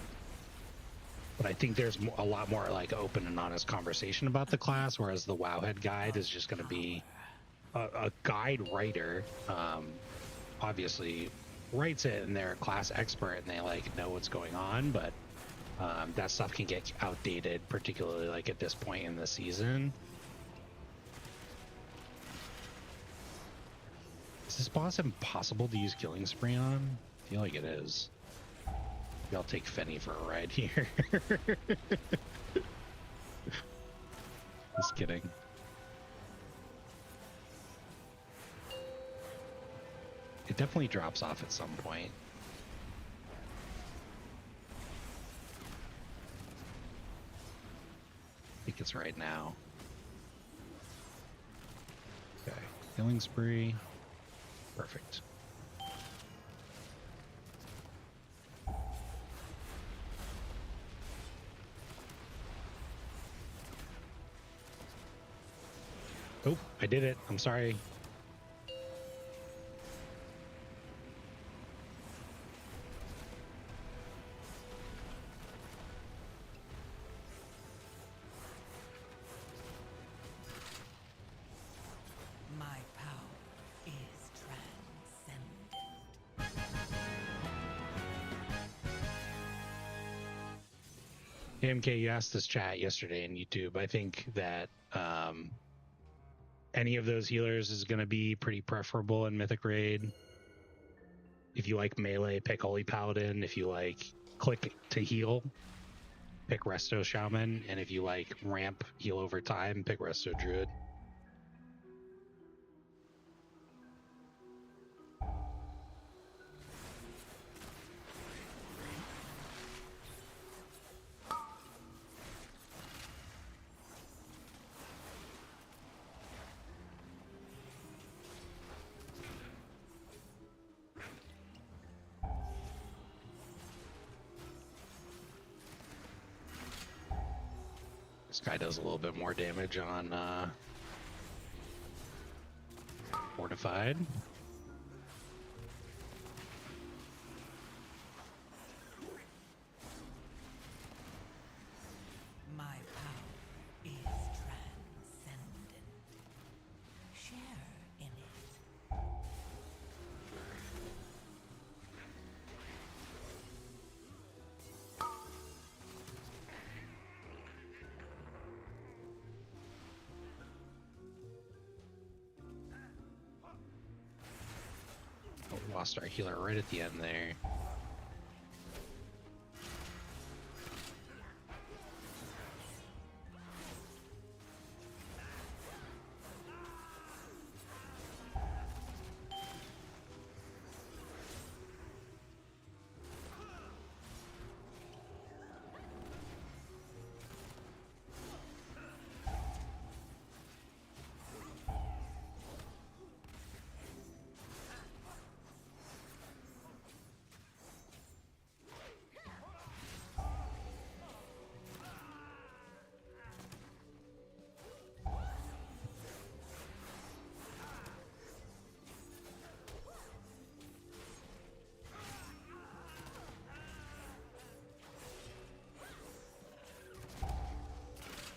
I think there's a lot more like open and honest conversation about the class, whereas the Wowhead guide is just going to be a guide writer. Obviously writes it and they're a class expert and they like know what's going on, but that stuff can get outdated, particularly like at this point in the season. Is this boss impossible to use Killing Spree on? I feel like it is. Maybe I'll take Fenny for a ride here. Just kidding. It definitely drops off at some point. like it's right now. Okay, healing spree. Perfect. Oh, I did it. I'm sorry. My power is transcendent. AMK, you asked this chat yesterday in YouTube. I think that any of those healers is going to be pretty preferable in Mythic Raid. If you like melee, pick Holy Paladin. If you like click to heal, pick Resto Shaman. And if you like ramp heal over time, pick Resto Druid. This guy does a little bit more damage on Fortified. My power is transcendent. Share in it. Oh, lost our healer right at the end there.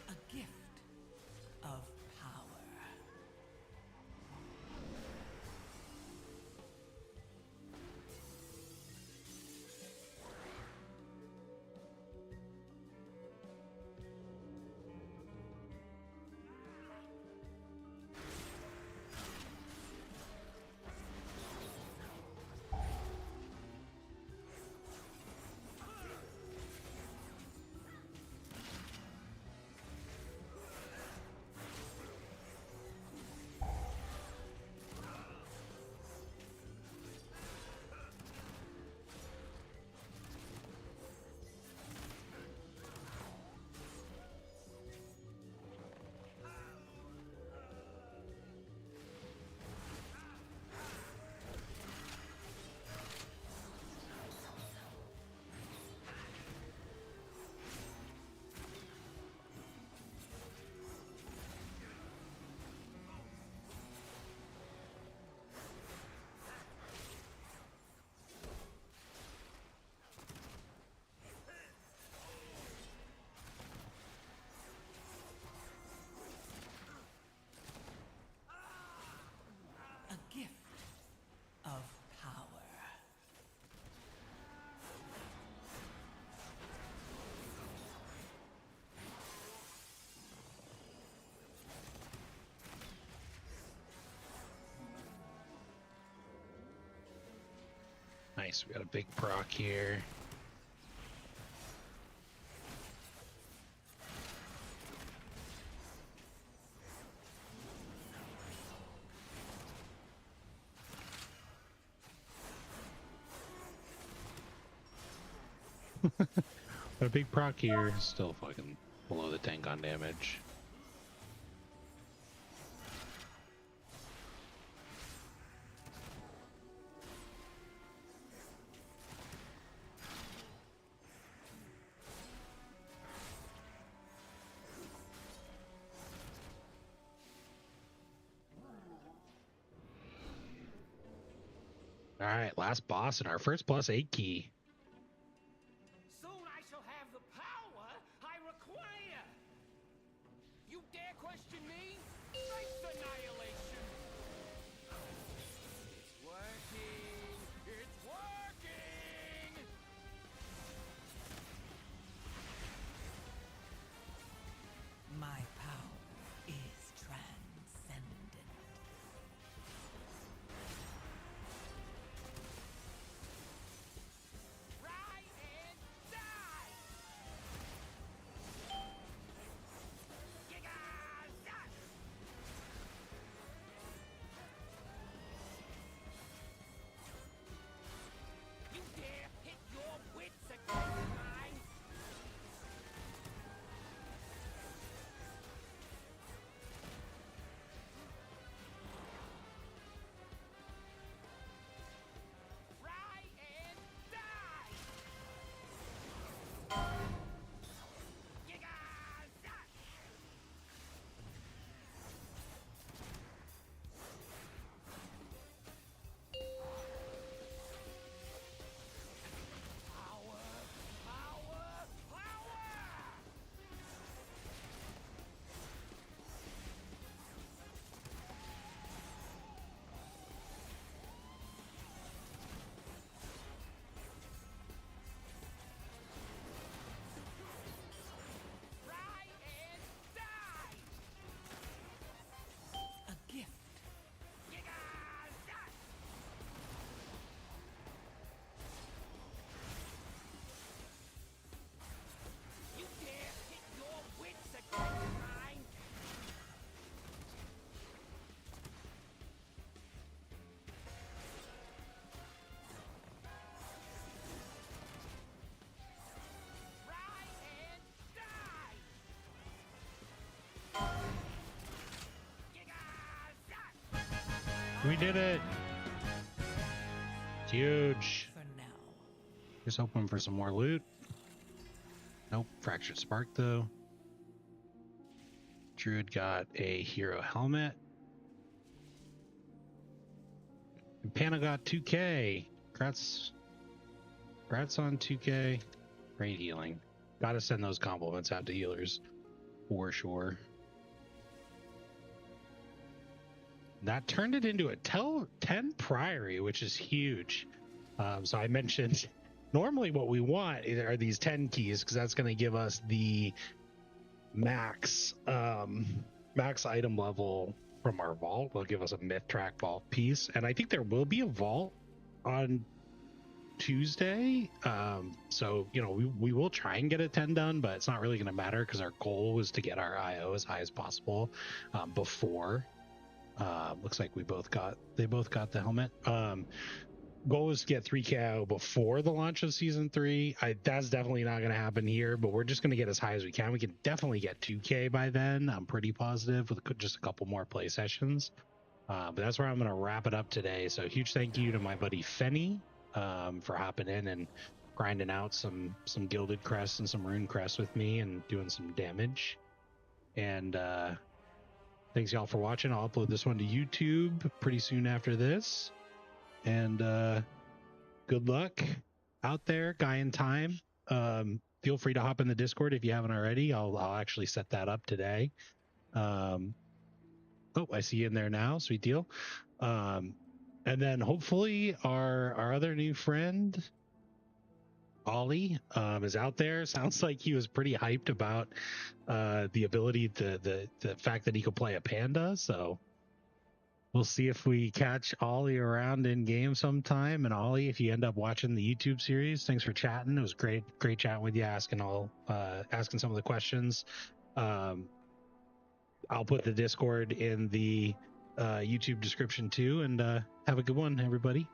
A gift of power. A gift of power. Nice, we got a big proc here. Got a big proc here, still fucking below the 10 cost. on damage. All right, last boss and our first +8 key. Soon I shall have the power I require. You dare question me? Nice annihilation. It's working. It's working. My power is transcendent. Try and die. Giga! You dare hit your wits against mine? Try and die! Giga! Power! Power! Power! Try and die! A gift. Giga! You dare hit your wits against mine? Try and die! Giga! We did it! It's huge. For now. Just hoping for some more loot. Nope, fractured spark though. Druid got a hero helmet. And Panna got 2K. Congrats on 2K. Great healing. Gotta send those compliments out to healers for sure. That turned it into a 10 Priory, which is huge. So I mentioned normally what we want are these 10 keys because that's going to give us the max item level from our vault. Will give us a myth track vault piece, and I think there will be a vault on Tuesday. So we will try and get a 10 done, but it's not really going to matter because our goal was to get our IO as high as possible before. Looks like they both got the helmet. Goal was to get 3K before the launch of season 3. That's definitely not going to happen here, but we're just going to get as high as we can. We can definitely get 2K by then. I'm pretty positive with just a couple more play sessions. But that's where I'm going to wrap it up today. So huge thank you to my buddy Fenny for hopping in and grinding out some gilded crests and some rune crests with me and doing some damage. And thanks y'all for watching. I'll upload this one to YouTube pretty soon after this. And good luck out there, guy in time. Feel free to hop in the Discord if you haven't already. I'll actually set that up today. Oh, I see you in there now. Sweet deal. And then hopefully our other new friend, Ollie, is out there. Sounds like he was pretty hyped about the ability, the fact that he could play a panda. So we'll see if we catch Ollie around in game sometime. And Ollie, if you end up watching the YouTube series, thanks for chatting. It was great chatting with you, asking some of the questions. I'll put the Discord in the YouTube description too. And have a good one, everybody.